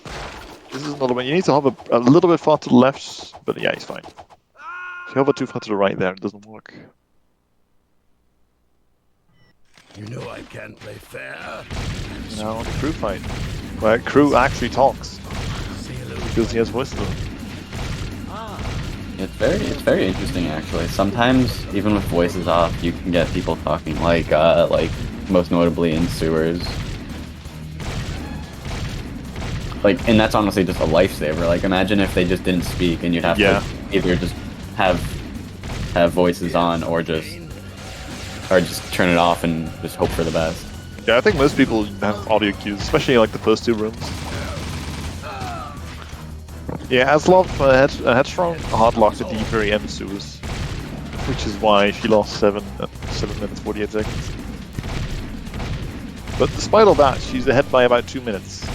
This is another one. You need to hover a little bit far to the left, but yeah, he's fine. If you hover too far to the right there, it doesn't work.
You know I can't play fair.
Now the crew fight, where crew actually talks because he has voice to them.
It's very interesting actually. Sometimes even with voices off, you can get people talking. Like most notably in sewers. Like, and that's honestly just a lifesaver. Like, imagine if they just didn't speak and you'd have to either just have voices on or just turn it off and just hope for the best.
Yeah, I think most people have audio cues, especially like the first 2 rooms. Yeah, Aslov Headstrong hard locked at the very end sewers, which is why she lost 7 minutes 48 seconds. But despite all that, she's ahead by about 2 minutes.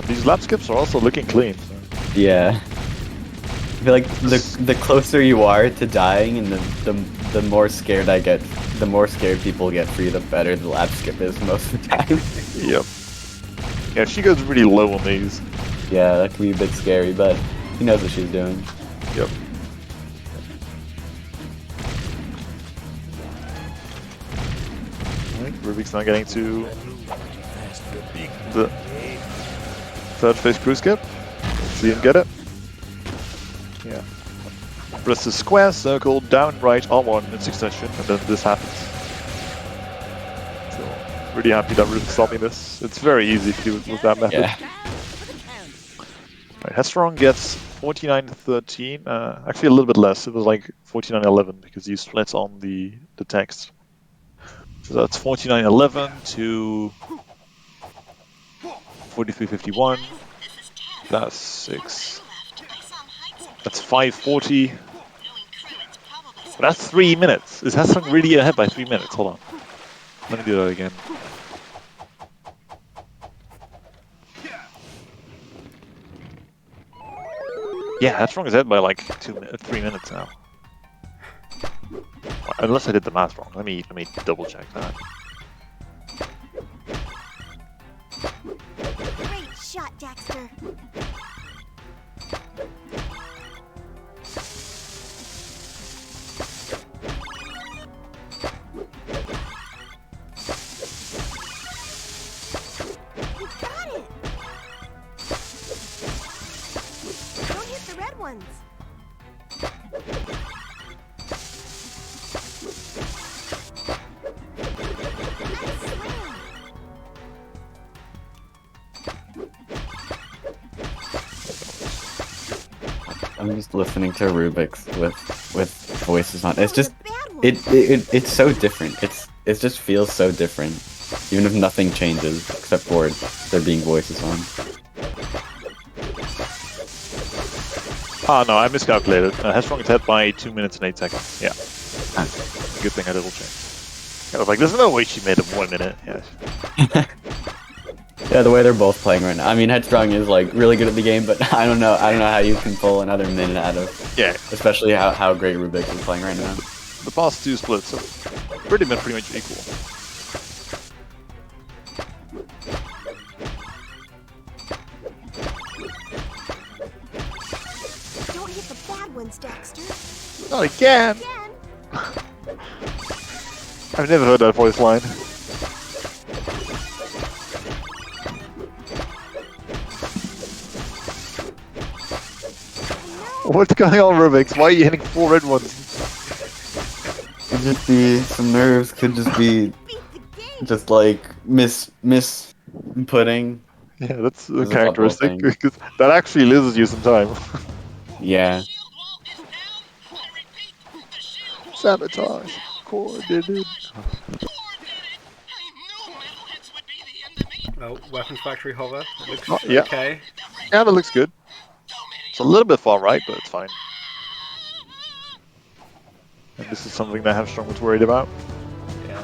These lap skips are also looking clean. So.
Yeah. I feel like the closer you are to dying, and the more scared I get, the more scared people get for you, the better the lap skip is most of the time.
Yep. Yeah, she goes really low on these.
Yeah, that can be a bit scary, but he knows what she's doing.
Yep. Alright, Rubik's now getting to the 3rd phase crew skip. See him get it. Yeah. Press the square, circle, down, right, R1 in succession, and then this happens. So, really happy that Rubik's stopping this. It's very easy to do it with that method.
Yeah.
Right, Headstrong gets 49.13, actually a little bit less. It was like 49.11 because you split on the text. So that's 49.11 to 43.51. That's 6. That's 5:40. That's 3 minutes. Is Headstrong really ahead by 3 minutes? Hold on. Let me do that again. Yeah, Headstrong is ahead by like 3 minutes now. Unless I did the math wrong. Let me double check that.
Great shot, Daxter.
I'm just listening to rRubiks with voices on. It's just it's so different. It just feels so different, even if nothing changes except for there being voices on.
Oh no, I miscalculated. Headstrong is ahead by 2 minutes and 8 seconds. Yeah. Good thing I double checked. I was like, there's no way she made it 1 minute. Yeah.
Yeah, the way they're both playing right now. I mean, Headstrong is like really good at the game, but I don't know how you can pull another minute out of.
Yeah.
Especially how great rRubiks is playing right now.
The past 2 splits have pretty much equal.
Don't hit the bad ones, Dexter.
Not again! I've never heard that voice line. What's going on, rRubiks? Why are you hitting 4 red ones?
Could just be some nerves. Could just be just like misinputting.
Yeah, that's a
There's a
characteristic,
couple of
because that actually loses you some time.
Yeah.
Sabotage. Coordinated.
Oh, weapons factory hover. Looks
Yeah.
okay.
Yeah, that looks good. It's a little bit far right, but it's fine. And this is something that Headstrong was worried about.
Yeah.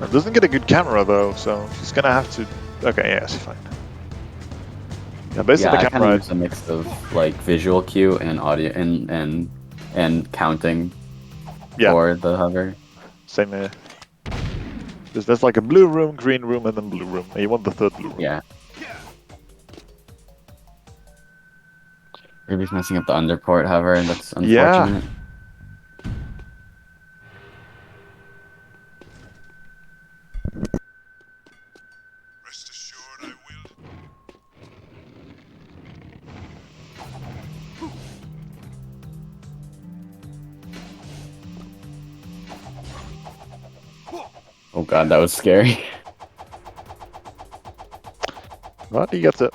It doesn't get a good camera though, so she's gonna have to. Okay, yeah, she's fine. Yeah, basically
Yeah,
the
I kind
camera.
of use a mix of like visual cue and audio and counting for the hover.
Same here. There's like a blue room, green room, and then blue room. And you want the third blue room.
Yeah. Ruby's messing up the underport hover, and that's unfortunate.
Yeah.
Rest assured I will.
Oh god, that was scary.
Right, he gets it.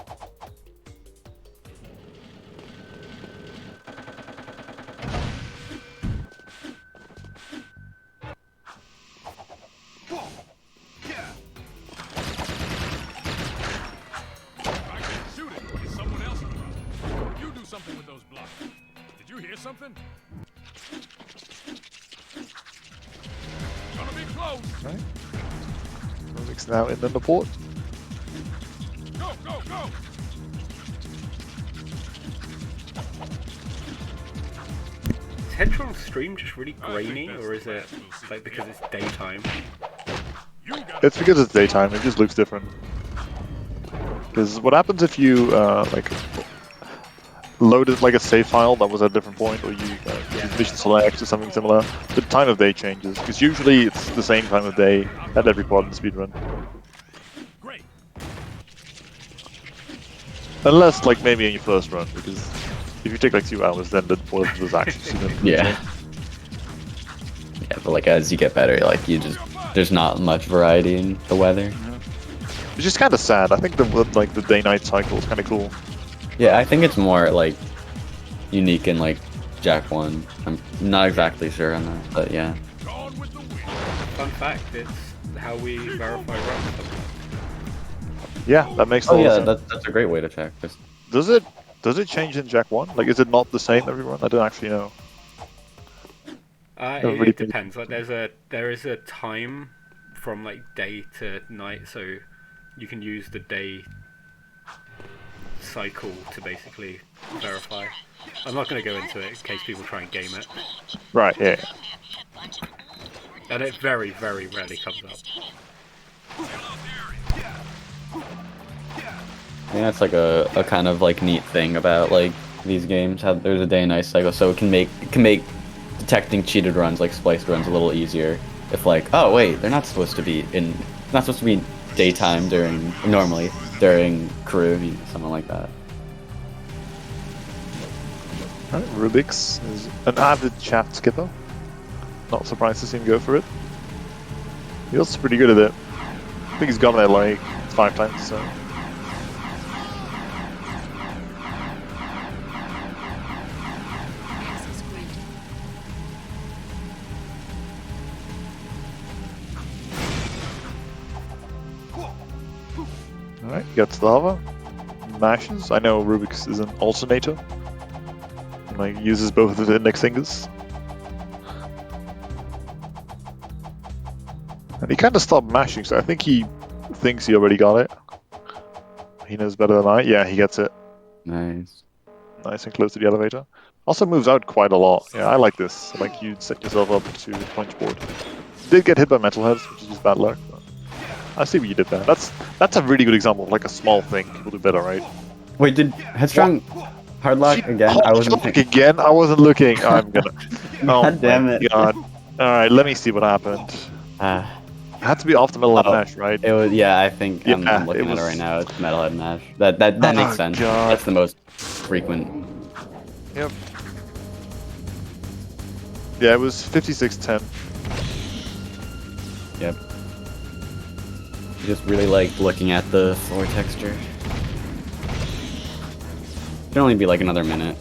Something with those blocks. Did you hear something? Gonna be close.
Right. rRubiks now in the port.
Go, go, go!
Is Headstrong's stream just really grainy, or is it like because it's daytime?
It's because it's daytime. It just looks different. Because what happens if you like loaded like a save file that was at a different point, or you use mission select or something similar, the time of day changes. Because usually it's the same time of day at every part in the speedrun.
Great.
Unless like maybe in your first run, because if you take like 2 hours, then the point was actually sooner.
Yeah. Yeah, but like as you get better, like there's not much variety in the weather.
It's just kind of sad. I think the day-night cycle is kind of cool.
Yeah, I think it's more like unique in like Jack 1. I'm not exactly sure on that, but yeah.
Fun fact, it's how we verify runs.
Yeah, that makes a
Oh
lot
yeah,
of sense.
that's a great way to check. Just
Does it change in Jack 1? Like, is it not the same every run? I don't actually know.
It depends. Like, there is a time from like day to night, so you can use the day cycle to basically verify. I'm not going to go into it in case people try and game it.
Right, yeah.
And it very, very rarely comes up.
I mean, that's like a kind of like neat thing about like these games. How there's a day and night cycle, so it can make detecting cheated runs like spliced runs a little easier. If like, oh wait, they're not supposed to be daytime during crew, something like that.
Right, rRubiks is an avid chat skipper. Not surprised to see him go for it. He's also pretty good at it. I think he's gone there like 5 times, so. Gets the hover. Mashes. I know rRubiks is an alternator. And, like, uses both of the index fingers. And he kind of stopped mashing, so I think he thinks he already got it. He knows better than I. Yeah, he gets it.
Nice.
Nice and close to the elevator. Also moves out quite a lot. Yeah, I like this. Like, you set yourself up to punch board. Did get hit by metal heads, which is just bad luck. But I see what you did there. That's a really good example of like a small thing. People do better, right?
Wait, did Headstrong hardlock again? I wasn't thinking.
Again? I wasn't looking. I'm gonna. Oh
God damn
my
it.
God. Alright, let me see what happened. It had to be off the middle of Nash, right?
It was, yeah, I think I'm
Yeah,
looking
it
at it
was-
right now. It's Metalhead Nash. That
Oh,
makes sense.
God.
That's the most frequent.
Yep. Yeah, it was 56-10.
Yep. Just really like looking at the floor texture. It can only be like another minute.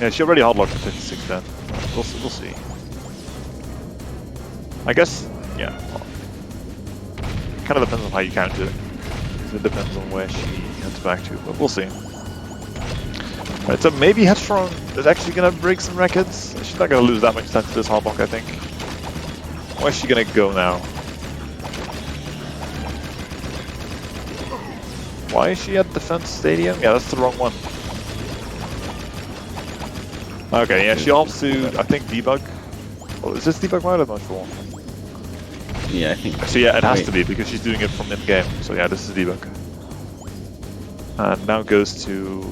Yeah, she already hardlocked at 56-10. We'll see. I guess, yeah. Kind of depends on how you count it. It depends on where she heads back to, but we'll see. Right, so maybe Headstrong is actually gonna break some records. She's not gonna lose that much time to this hardlock, I think. Where's she gonna go now? Why is she at Defense Stadium? Yeah, that's the wrong one. Okay, yeah, she opts to, I think, debug. Oh, is this debug mode? I'm not sure.
Yeah, I think.
So yeah, it has
Wait.
to be because she's doing it from in-game. So yeah, this is debug. And now goes to...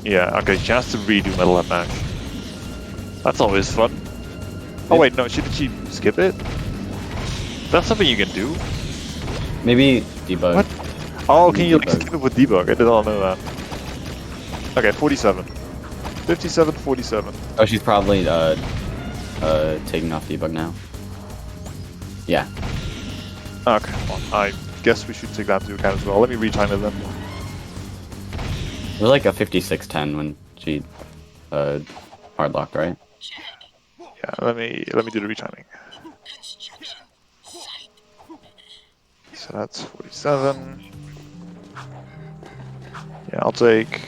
Yeah, okay, she has to redo Metal Lab Mash. That's always fun. Oh wait, no, did she skip it? That's something you can do.
Maybe debug.
What? Oh, can you like
Debug.
skip it with debug? I did not know that. Okay, 47. 57, 47.
Oh, she's probably taking off debug now. Yeah.
Okay, well, I guess we should take that into account as well. Let me retime it then.
It was like a 56-10 when she hardlocked, right?
Yeah, let me do the retiming. So that's 47. Yeah, I'll take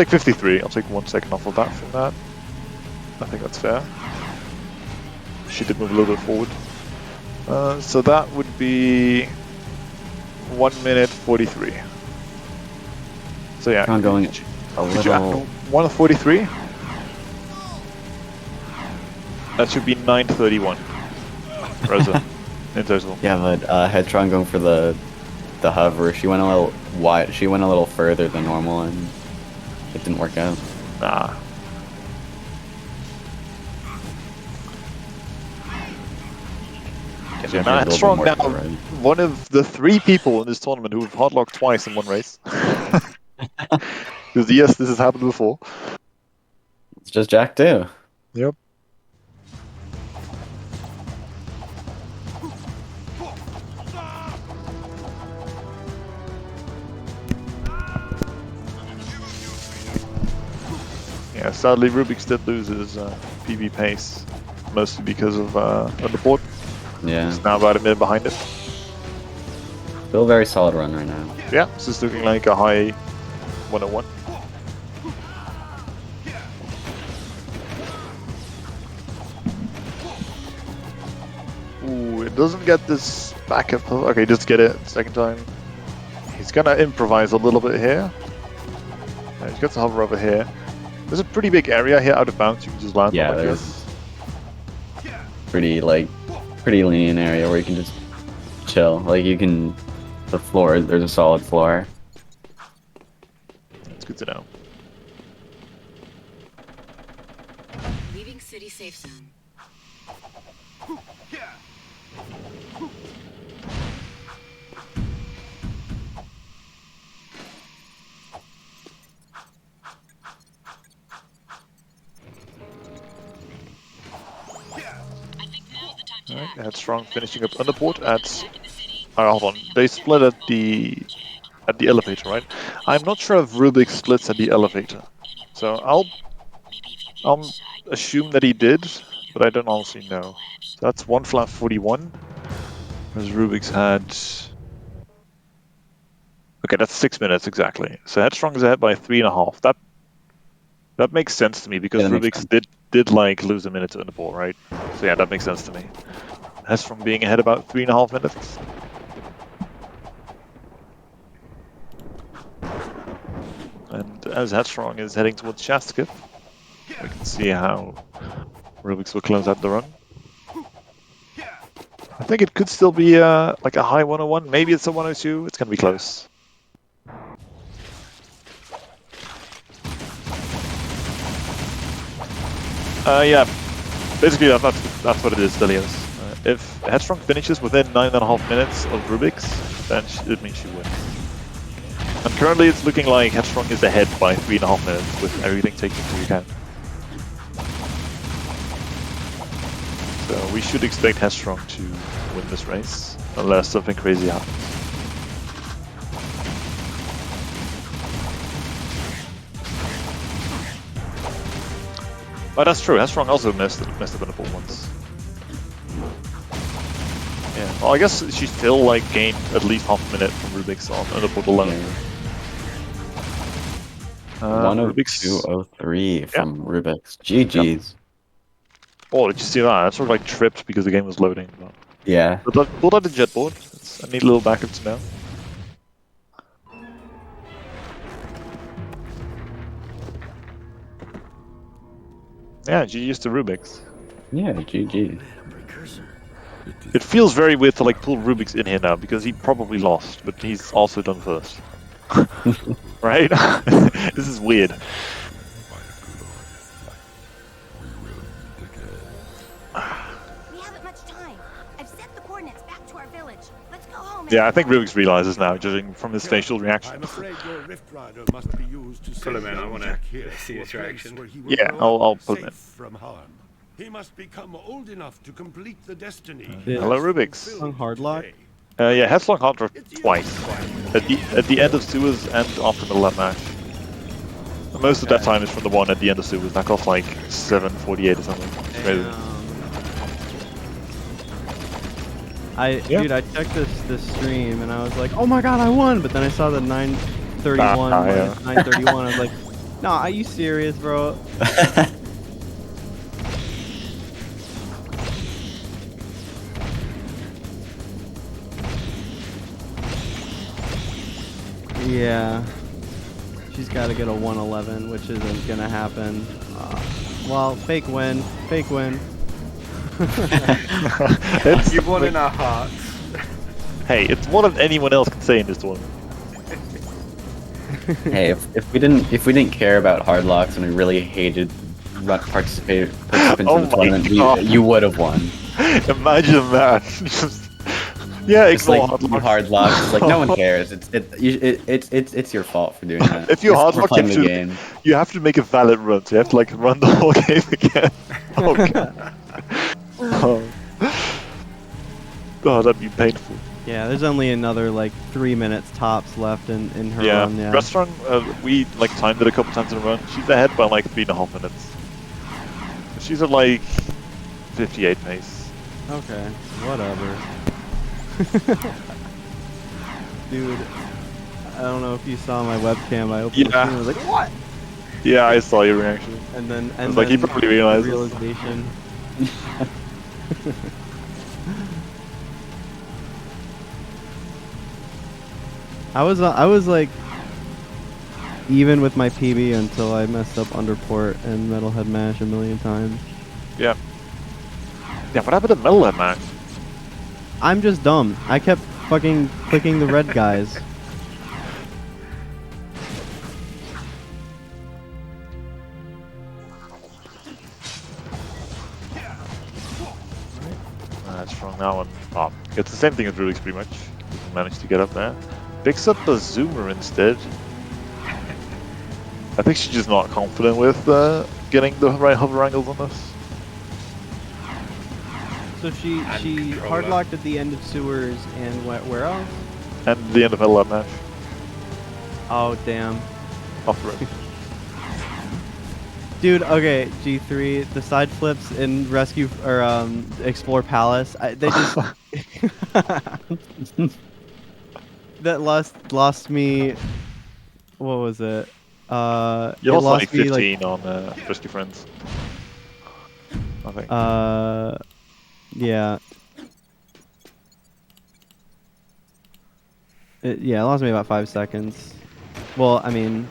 53. I'll take 1 second off of that from that. I think that's fair. She did move a little bit forward. So that would be 1 minute 43. So yeah,
I'm going a
could you add
little.
1:43? That should be 9:31. Rosa, in total.
Yeah, but Headstrong going for the hover. She went a little wide. She went a little further than normal, and it didn't work out.
Nah. Yeah,
Maybe a little
Strong
bit
now,
more to the right.
one of the 3 people in this tournament who have hardlocked twice in one race. Because yes, this has happened before.
It's just Jack too.
Yep. Yeah, sadly rRubiks did lose his PB pace, mostly because of underboard.
Yeah.
He's now about a minute behind it.
Still a very solid run right now.
Yeah, this is looking like a high 101. Ooh, it doesn't get this backup. Okay, just get it second time. He's gonna improvise a little bit here. Yeah, he's got to hover over here. There's a pretty big area here out of bounds. You can just land
Yeah,
on like
there's
this.
pretty lenient area where you can just chill. Like you can, the floor. There's a solid floor.
It's good to know.
Leaving city safe zone.
Alright, Headstrong finishing up underport at... hold on. They split at the elevator, right? I'm not sure if rRubiks splits at the elevator. So I'll assume that he did, but I don't honestly know. So that's 1 flat 41. Whereas rRubiks had... Okay, that's 6 minutes exactly. So Headstrong is ahead by 3.5. That makes sense to me because
Yeah, that makes
rRubiks did like lose a minute to the ball, right? So yeah, that makes sense to me. Headstrong being ahead about 3.5 minutes. And as Headstrong is heading towards Shastkip, we can see how rRubiks will close out the run. I think it could still be like a high 101. Maybe it's a 102. It's going to be close. Yeah, basically that's what it is, Delios. If Headstrong finishes within 9.5 minutes of rRubiks, then it means she wins. And currently it's looking like Headstrong is ahead by 3.5 minutes with everything taken into account. So we should expect Headstrong to win this race, unless something crazy happens. Oh, that's true. Headstrong also messed up in the pool once. Yeah. Well, I guess she still like gained at least half a minute from rRubiks on the pool alone.
102.03 from rRubiks. GG's.
Oh, did you see that? I sort of like tripped because the game was loading. But...
Yeah.
Pulled out the jet board. It's a neat little backup to know. Yeah, GG's to rRubiks.
Yeah, GG.
It feels very weird to like pull rRubiks in here now because he probably lost, but he's also done first. Right? This is weird.
We haven't much time. I've set the coordinates back to our village. Let's go home.
Yeah, I think rRubiks realizes now, judging from his facial reaction.
I'm afraid your Rift Rider must be used to
Pull him in, I
young
wanna
Jack here
see
to a
his
place
reaction.
where he will
Yeah,
grow
I'll
up
pull him in.
safe from harm. He must become old enough to complete the destiny.
Hello, Rubik's.
On Hardlock?
Yeah, Headstrong hard drop twice. At the end of Sewers and after the lap match. Most of that time is from the one at the end of Sewers. That cost like 748 or something. It's crazy.
Dude, I checked this stream and I was like, oh my god, I won! But then I saw the 931 minus 931. I was like, nah, are you serious, bro? Yeah. She's got to get a 111, which isn't gonna happen. Well, fake win. Fake win.
You've won in our hearts.
Hey, it's more than anyone else can say in this one.
Hey, if we didn't care about hardlocks and we really hated participants in the tournament, you would have won.
Imagine that. Yeah,
It's like
hardlocks.
hardlocks. It's like no one cares. It's your fault for doing that.
If you
We're
hardlock,
playing the game.
you have to make a valid run. So you have to like run the whole game again. Oh god. Oh, that'd be painful.
Yeah, there's only another like 3 minutes tops left in her run. Yeah.
Restaurant, we like timed it a couple times in a run. She's ahead by like 3.5 minutes. She's at like 58 pace.
Okay, whatever. Dude, I don't know if you saw my webcam. I opened the screen and I was like, what?
Yeah, I saw your reaction.
And then
like, he probably realized.
Realization. I was like even with my PB until I messed up Underport and Metalhead Mash a million times.
Yeah. Yeah, what happened to Metalhead Mash?
I'm just dumb. I kept fucking clicking the red guys.
That's from now on. Oh, it's the same thing as rRubiks pretty much. Doesn't manage to get up there. Picks up a zoomer instead. I think she's just not confident with getting the right hover angles on this.
So she hardlocked at the end of Sewers and where else?
And the end of Metalhead Mash.
Oh damn.
Off the road.
Dude, okay, G3, the side flips in Rescue or Explore Palace, they just that lost me. What was it?
You
It
lost like
lost me like
15 on Rescue Friends. I think.
yeah. Yeah, it lost me about 5 seconds. Well, I mean,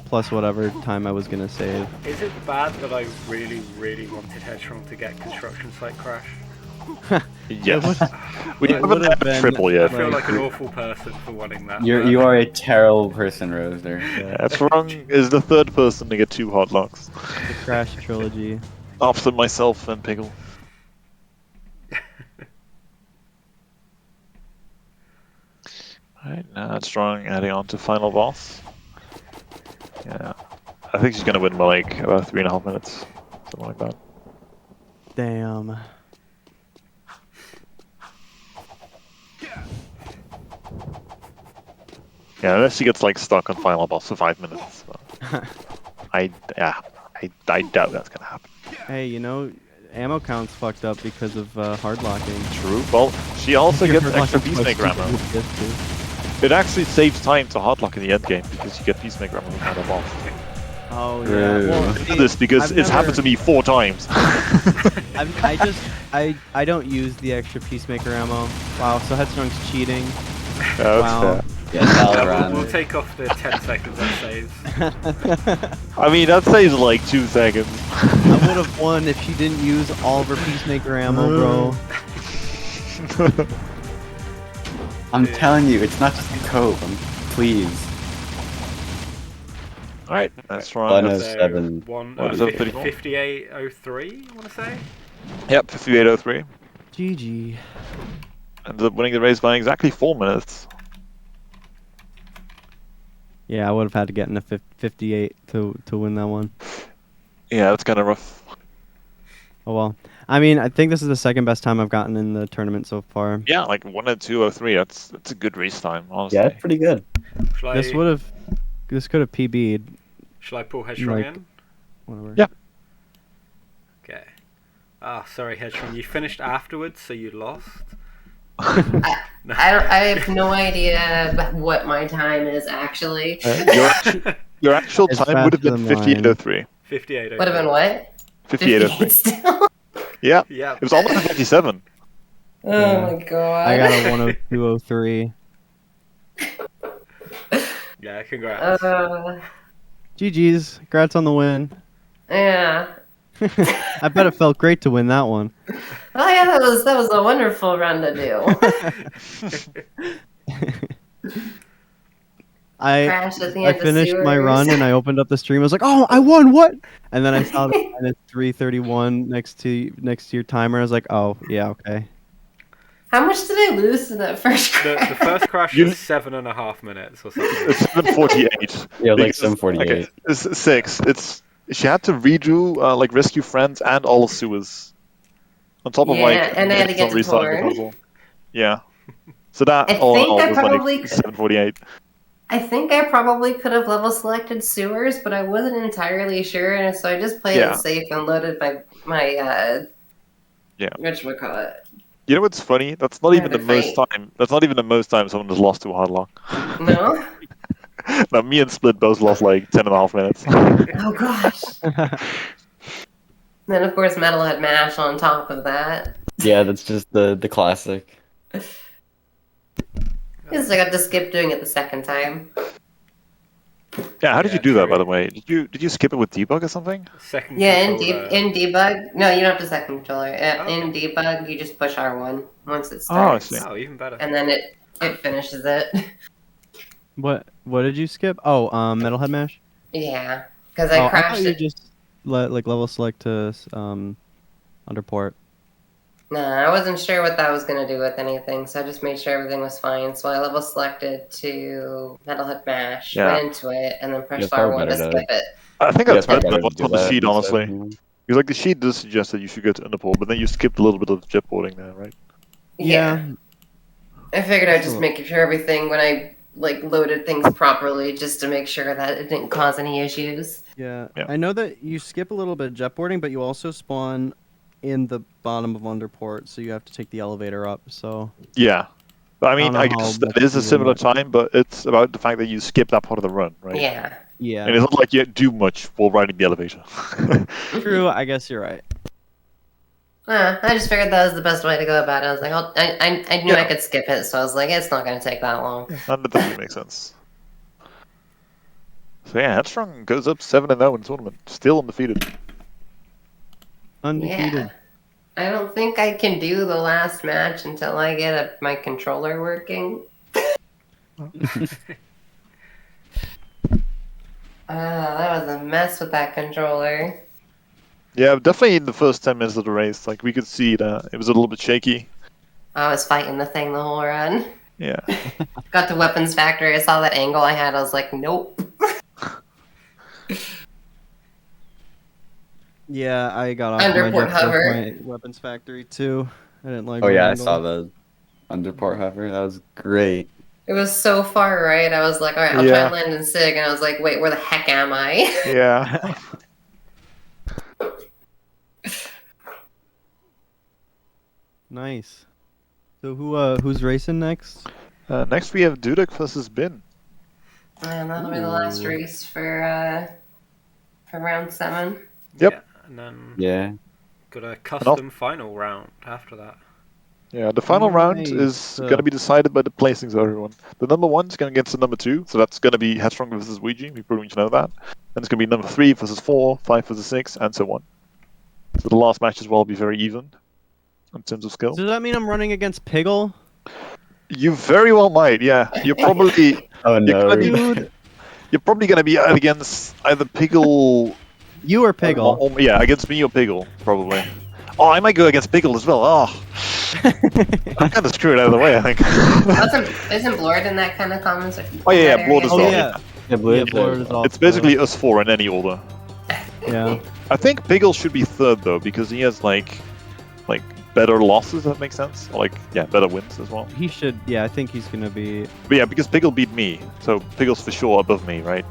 plus whatever time I was gonna save.
Is it bad that I really, really wanted Headstrong to get construction site crash?
Yes. We
it
haven't
would've
had a
been,
triple
I
yet.
feel like an awful person for wanting that.
You are a terrible person, Roser.
Yeah, Headstrong is the third person to get 2 hard locks.
the Crash trilogy.
After myself and Pickle. Alright, now Headstrong adding on to final boss. Yeah. I think she's gonna win by like about 3.5 minutes. Something like that.
Damn.
Yeah, unless she gets like stuck on final boss for 5 minutes. I doubt that's gonna happen.
Hey, you know, ammo count's fucked up because of hard locking.
True. Well, she also
Your
gets
hard
extra
locking
Peacemaker
plus
ammo.
two.
It actually saves time to hardlock in the end game because you get Peacemaker ammo with final boss.
Oh yeah.
True.
Well,
I know this because
I've
it's happened to me 4 times.
I don't use the extra Peacemaker ammo. Wow, so Headstrong's cheating.
That's
Wow.
fair.
Yeah,
Yeah,
Valorant.
we'll take off the 10 seconds that saves.
I mean, that saves like 2 seconds.
I would have won if she didn't use all of her Peacemaker ammo, bro.
I'm telling you, it's not just a code. Please.
Alright, that's right.
Oh, no.
That's-
7.
What is that, 34?
5803, I want to say?
Yep, 5803.
GG.
Ended up winning the race by exactly 4 minutes.
Yeah, I would have had to get in a 58 to win that one.
Yeah, that's kind of rough.
Oh well. I mean, I think this is the second best time I've gotten in the tournament so far.
Yeah, like 1:02:03. That's a good race time, honestly.
Yeah, it's pretty good.
This could have PB'd.
Shall I pull Headstrong
like-
in?
Whatever.
Yeah.
Okay. Ah, sorry, Headstrong. You finished afterwards, so you lost.
I have no idea what my time is actually.
Your actual
It's
time would have been
faster than mine.
58:03.
5803.
Would have been what?
58:03.
Still?
Yeah,
Yeah.
it was almost 57.
Oh my god.
I got a 102.03.
Yeah, congrats.
GG's. Congrats on the win.
Yeah.
I bet it felt great to win that one.
Oh yeah, that was a wonderful run to do.
I
Crashed at the end of
finished my
sewers.
run and I opened up the stream. I was like, "Oh, I won! What?" And then I saw the minus 3:31 next to your timer. I was like, "Oh, yeah, okay."
How much did I lose in that first crash?
The first crash
You-
was 7.5 minutes or something.
It's 7:48.
Yeah, like
Because-
7:48.
Okay, it's 6. She had to redo like Rescue Friends and all of sewers. On top of
Yeah,
like
and I had to
some
get to
recycling
Torn.
puzzle. Yeah. So that
I
all in
think
all
I
was
probably
like
could-
7:48.
I think I probably could have level selected sewers, but I wasn't entirely sure, and so I just played
Yeah.
it safe and loaded my
Yeah.
whatchamacallit.
You know what's funny? That's not even the
Private
most
fight.
time. That's not even the most time someone has lost to a hard lock.
No?
Now me and Split both lost like 10.5 minutes.
Oh gosh. Then of course Metalhead Mash on top of that.
Yeah, that's just the classic.
Because I got to skip doing it the second time.
Yeah, how did
Yeah,
you do that,
true.
by the way? Did you skip it with debug or something?
Second
Yeah, in
controller.
debug. No, you don't have to second controller.
Oh.
In debug, you just push R1 once it
Oh, I
starts,
see.
Oh, even better.
and then it finishes it.
What did you skip? Oh, Metalhead Mash.
Yeah, because
Oh,
I
I thought
crashed
you
it.
just like level select to underport.
No, I wasn't sure what that was going to do with anything, so I just made sure everything was fine. So I level selected to Metalhead Mash,
Yeah.
went into it, and then
Yeah,
pressed
it's probably
R1 to
better to-
skip it.
I think
Yeah,
that's
it's probably
better than
better to
what's
do
on the
that
sheet,
instead.
honestly. Because like the sheet does suggest that you should go to underport, but then you skipped a little bit of jetboarding there, right?
Yeah. I figured I'd just make sure everything when I like loaded things properly just to make sure that it didn't cause any issues.
Yeah.
Yeah.
I know that you skip a little bit of jetboarding, but you also spawn in the bottom of underport, so you have to take the elevator up. So
Yeah. But I
don't
mean,
know
I
how
guess
much
that is a
you
similar
remember.
time, but it's about the fact that you skip that part of the run, right?
Yeah.
Yeah.
And it's not like you do much while riding the elevator.
True. I guess you're right.
I just figured that was the best way to go about it. I was like, I knew I
Yeah.
could skip it, so I was like, it's not going to take that long.
That definitely makes sense. So yeah, Headstrong goes up 7-0 in the tournament, still undefeated.
Undefeated.
Yeah. I don't think I can do the last match until I get my controller working. That was a mess with that controller.
Yeah, definitely in the first 10 minutes of the race, like we could see that it was a little bit shaky.
I was fighting the thing the whole run.
Yeah.
Got to Weapons Factory, I saw that angle I had, I was like, nope.
Yeah, I got off
Underport hover.
my weapons factory too. I didn't like.
Oh
my
yeah, I
angle.
saw the underport hover. That was great.
It was so far right, I was like, alright, I'll try and land in SIG, and I was like, wait, where the heck am I?
Yeah.
Nice. So who's racing next?
Next we have Dudek versus Bin.
And that'll be the last
Ooh.
race for round 7.
Yep.
Yeah, and then
Yeah.
got a custom final round after that.
Yeah, the final round
Nice.
is going to be decided by the placings of everyone. The number 1's going against the number 2, so that's going to be Headstrong versus Ouija, we pretty much know that. Then it's going to be number 3 versus 4, 5 versus 6, and so on. So the last match as well will be very even in terms of skill.
Does that mean I'm running against Piggle?
You very well might, yeah. You're probably
Oh no.
Dude,
you're probably going to be against either Piggle.
you or Piggle?
Or, yeah, against me or Piggle, probably. Oh, I might go against Piggle as well. Oh, I'm kind of screwed out of the way, I think.
Isn't Blord in that kind of comments?
Oh yeah, Blord as
Oh
well.
yeah.
Yeah, blue,
Yeah, Blord is also-
It's basically us 4 in any order.
Yeah.
I think Piggle should be 3rd though, because he has like better losses. If that makes sense. Or, better wins as well.
He should. Yeah, I think he's gonna be.
But yeah, because Piggle beat me, so Piggle's for sure above me, right?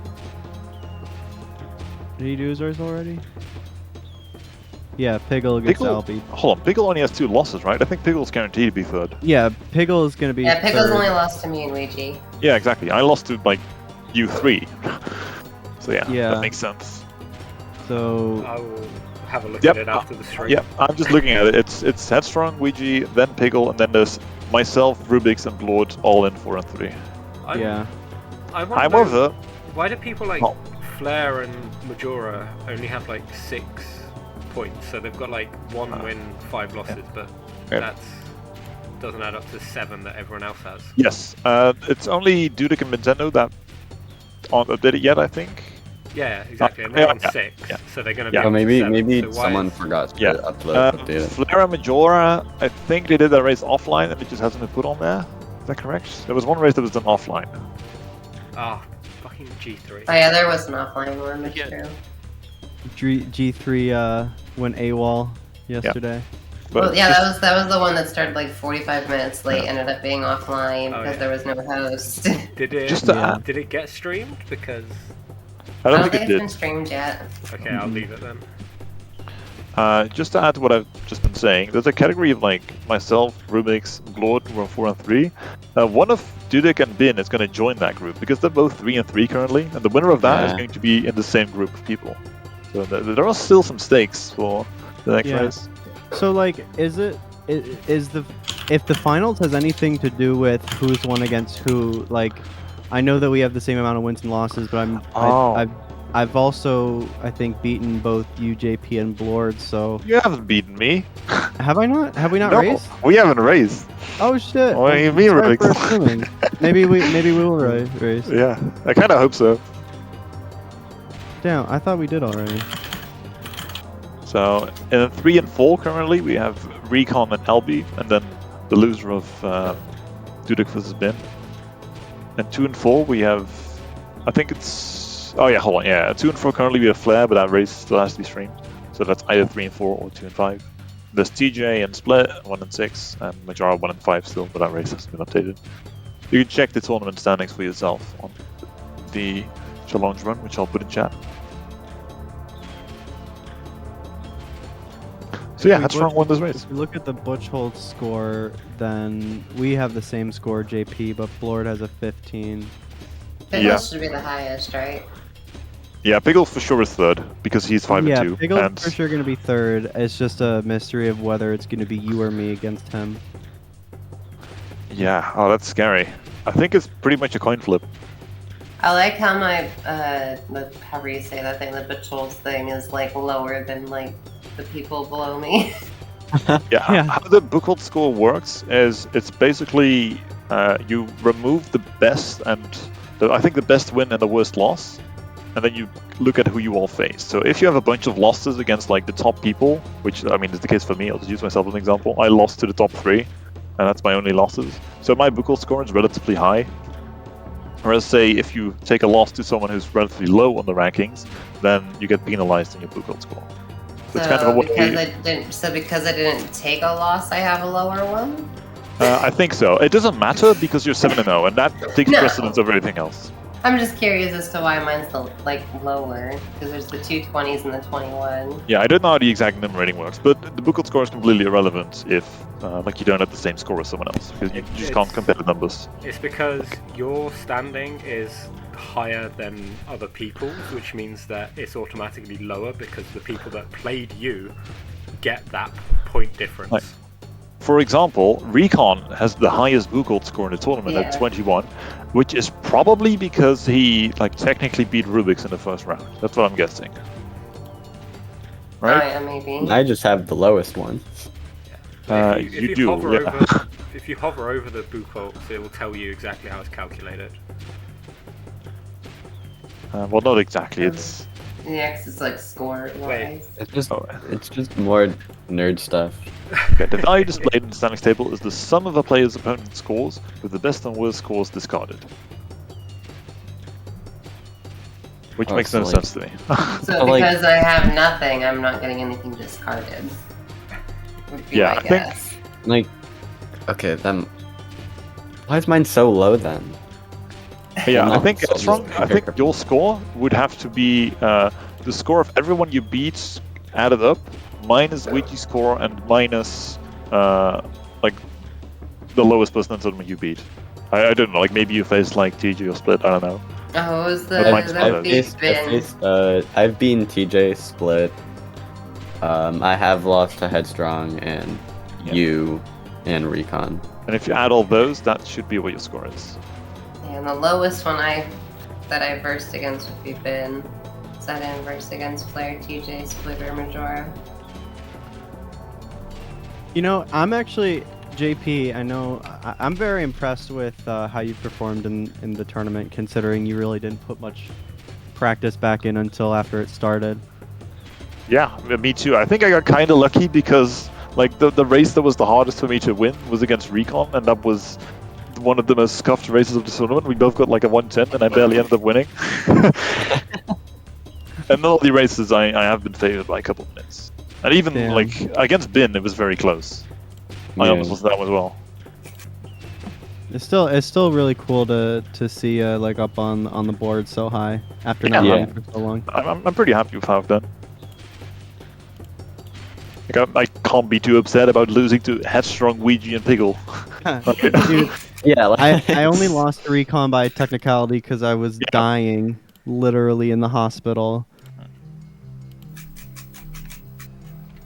Did he do his race already? Yeah, Piggle against Albie.
Hold on, Piggle only has 2 losses, right? I think Piggle's guaranteed to be 3rd.
Yeah, Piggle is gonna be.
Yeah, Pickle's
3rd.
only lost to me and Ouija.
Yeah, exactly. I lost to you 3. So yeah,
Yeah.
that makes sense.
So
I will have a look
Yep.
at it after the stream.
Yeah, I'm just looking at it. It's Headstrong, Ouija, then Piggle, and then there's myself, Rubik's, and Blord all in 4 and 3.
I'm,
yeah.
I want
I'm
to know,
over.
why do people like
Oh.
Flair and Majora only have 6 points? So they've got 1 win, 5 losses, but
Yeah.
that doesn't add up to 7 that everyone else has.
Yes, it's only Dudek and Nintendo that aren't updated yet, I think.
Yeah, exactly. And they're on
yeah,
6,
yeah.
so they're going to
Yeah.
be.
Or
on
maybe
7,
maybe
so why
someone
is-
forgot to
Yeah.
update it.
Flair and Majora, I think they did that race offline and it just hasn't been put on there. Is that correct? There was one race that was done offline.
Ah, fucking G3.
Oh yeah, there was an offline one, that's
Yeah.
true.
G3 went AWOL yesterday.
But
Well, yeah,
just-
that was the one that started 45 minutes late, ended up being offline
Oh,
because
yeah.
there was no host.
Did it?
Just to
Yeah.
add,
Did it get streamed? Because
I
I
don't
don't
think it
think it's been
did.
streamed yet.
okay, I'll leave it then.
Just to add to what I've just been saying, there's a category of myself, Rubik's, Blord, who are 4 and 3. One of Dudek and Bin is going to join that group because they're both 3 and 3 currently, and the winner of that is
Yeah.
going to be in the same group of people. So there are still some stakes for the next
Yeah.
race.
So is the if the finals has anything to do with who's won against who? I know that we have the same amount of wins and losses, but I've also I think beaten both you, JP, and Blord. So
You haven't beaten me.
have I not? Have we not
No,
raced?
we haven't raced.
Oh shit!
What do you
I'm
mean,
sorry for
Rubik's?
assuming. maybe we will race.
Yeah, I kind of hope so.
Damn, I thought we did already.
So in 3 and 4 currently we have Recon and LB, and then the loser of Dudek versus Bin. And 2 and 4 we have, I think it's, oh yeah, hold on, yeah, 2 and 4 currently we have Flair, but that race still has to be streamed. So that's either 3 and 4 or 2 and 5. There's TJ and Split 1 and 6, and Majora 1 and 5 still, but that race hasn't been updated. You can check the tournament standings for yourself on the challenge run, which I'll put in chat. So yeah, Headstrong won this race.
If you look at the Butchhold score, then we have the same score, JP, but Blord has a 15.
Pickle
Yeah.
should be the highest, right?
Yeah, Pickle for sure is third because he's 5
Yeah,
and 2.
Pickle's
And
for sure going to be third. It's just a mystery of whether it's going to be you or me against him.
yeah, oh, that's scary. I think it's pretty much a coin flip.
I like how my, however you say that thing, the Butchell's thing is like lower than like the people below me.
Yeah, how the Buchholz score works is it's basically you remove the best and I think the best win and the worst loss, and then you look at who you all face. So if you have a bunch of losses against like the top people, which I mean is the case for me, I'll just use myself as an example. I lost to the top 3, and that's my only losses. So my Buchholz score is relatively high. Whereas say if you take a loss to someone who's relatively low on the rankings, then you get penalized in your Buchholz score. So it's kind of a way.
Because I didn't take a loss, I have a lower one.
I think so. It doesn't matter because you're 7-0, and that takes
No.
precedence over everything else.
I'm just curious as to why mine's like lower, because there's the 220s and the 21.
Yeah, I don't know how the exact number rating works, but the Buchholz score is completely irrelevant if like you don't have the same score as someone else, because you just can't compare the numbers.
It's because your standing is higher than other people's, which means that it's automatically lower because the people that played you get that point difference.
Right. For example, Recon has the highest Buchholz score in the tournament at 21, which is probably because he like technically beat rRubiks in the first round. That's what I'm guessing. Right?
Oh, yeah, maybe.
I just have the lowest one.
You do,
hover
yeah.
over, if you hover over the Buchholz, it will tell you exactly how it's calculated.
Well, not exactly. It's
Yeah, 'cause it's like score wise.
It's just more nerd stuff.
okay, the value displayed in the standings table is the sum of a player's opponent's scores with the best and worst scores discarded. Which
Oh,
makes
so
no
like-
sense to me.
So
like-
because I have nothing, I'm not getting anything discarded. Would be
Yeah,
my
I think-
guess.
Like, okay, then why is mine so low then?
Yeah, I
Not
think
so
Headstrong, I think
character.
your score would have to be the score of everyone you beat added up, minus Ouija's score and minus like the lowest person in tournament you beat. I don't know, like maybe you faced like TG or Split, I don't know.
Oh, what was
But mine's better.
I've beaten TJ Split. I have lost to Headstrong and
Yeah.
you and Recon.
And if you add all those, that should be what your score is.
And the lowest one that I versed against would be Ben. So I didn't verse against Flare, TJ, Split, or Majora.
You know, I'm actually, JP, I know, I'm very impressed with how you performed in the tournament, considering you really didn't put much practice back in until after it started.
Yeah, me too. I think I got kind of lucky because like the race that was the hardest for me to win was against Recon, and that was one of the most scuffed races of the tournament. We both got like a 110, and I barely ended up winning. And all the races, I have been favored by a couple of minutes. And even
Damn.
like against Bin, it was very close. I
Yeah.
almost lost that one as well.
It's still really cool to see like up on the board so high after not
Yeah.
running for so long.
I'm pretty happy with how I've done. Like, I can't be too upset about losing to Headstrong, Ouija, and Pickle.
Dude,
Yeah, like,
I only lost to Recon by technicality because I was dying literally in the hospital.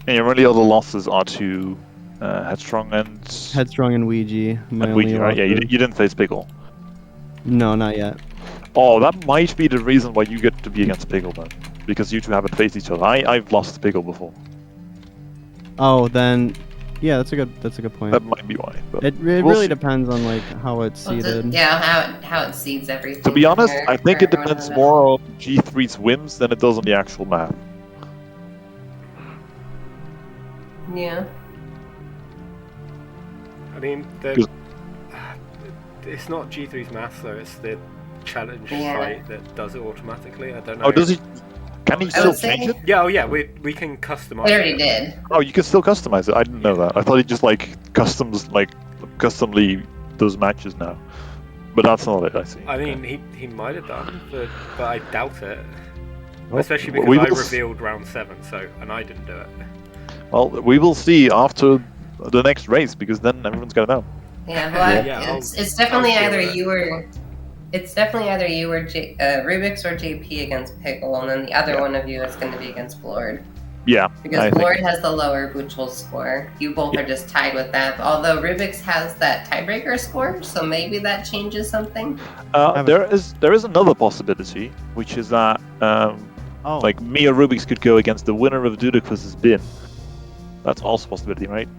And your only other losses are to Headstrong and
Headstrong and Ouija. My only
Ouija, right? Yeah, you
losses.
didn't face Pickle.
No, not yet.
Oh, that might be the reason why you get to be against Pickle then. Because you two haven't faced each other. I've lost to Pickle before.
Oh, then, yeah, that's a good point.
That might be why. But
It
we'll
really
see.
depends on like how it's
Well,
seeded.
yeah, how it seeds everything.
To be honest,
for-
I think
for
it
everyone
depends
to
more
know.
on G3's whims than it does on the actual math.
Yeah.
I mean,
Because-
it's not G3's math though, it's the challenge
Yeah.
site that does it automatically. I don't know.
Oh, does he? Can he
I
still
would say-
change it?
Yeah, oh yeah, we can customize
It already
it.
did.
Oh, you can still customize it. I didn't know that. I thought he just like customly those matches now. But that's not it, I see.
I mean, he might have done, but I doubt it.
Well,
Especially because
we
I
will
revealed round 7, and I didn't do it.
Well, we will see after the next race, because then everyone's gonna know.
Yeah, well,
Yeah,
it's definitely
I'll
either
deal with
you or Rubik's or JP against Pickle, and then the other one of you is going to be against Blord.
Yeah.
Because Blord has the lower Buchel score. You both are just tied with that. Although Rubik's has that tiebreaker score, so maybe that changes something.
There is another possibility, which is that like me or Rubik's could go against the winner of Dudicus's bin. That's also a possibility, right?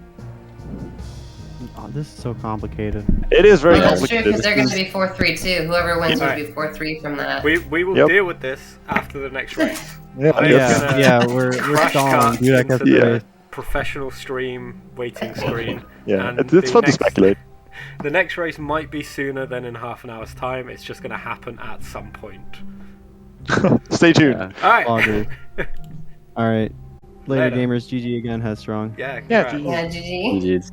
Oh, this is so complicated.
It is very
That's true,
complicated.
because they're going to be 4-3 too. Whoever wins will
Right.
be 4-3 from that.
We will
Yep.
deal with this after the next race.
Yeah,
I'm gonna
Yeah, we're
crash
stalling.
cut
Dude, I
into
kept
the professional stream waiting screen.
Yeah,
and
it's
the
fun to
next-
speculate.
The next race might be sooner than in half an hour's time. It's just going to happen at some point.
Stay tuned.
Yeah.
All right.
Loggers. All right. Later,
Later.
gamers. GG again. Headstrong.
Yeah.
Yeah,
congrats.
Yeah, GG.
GG's.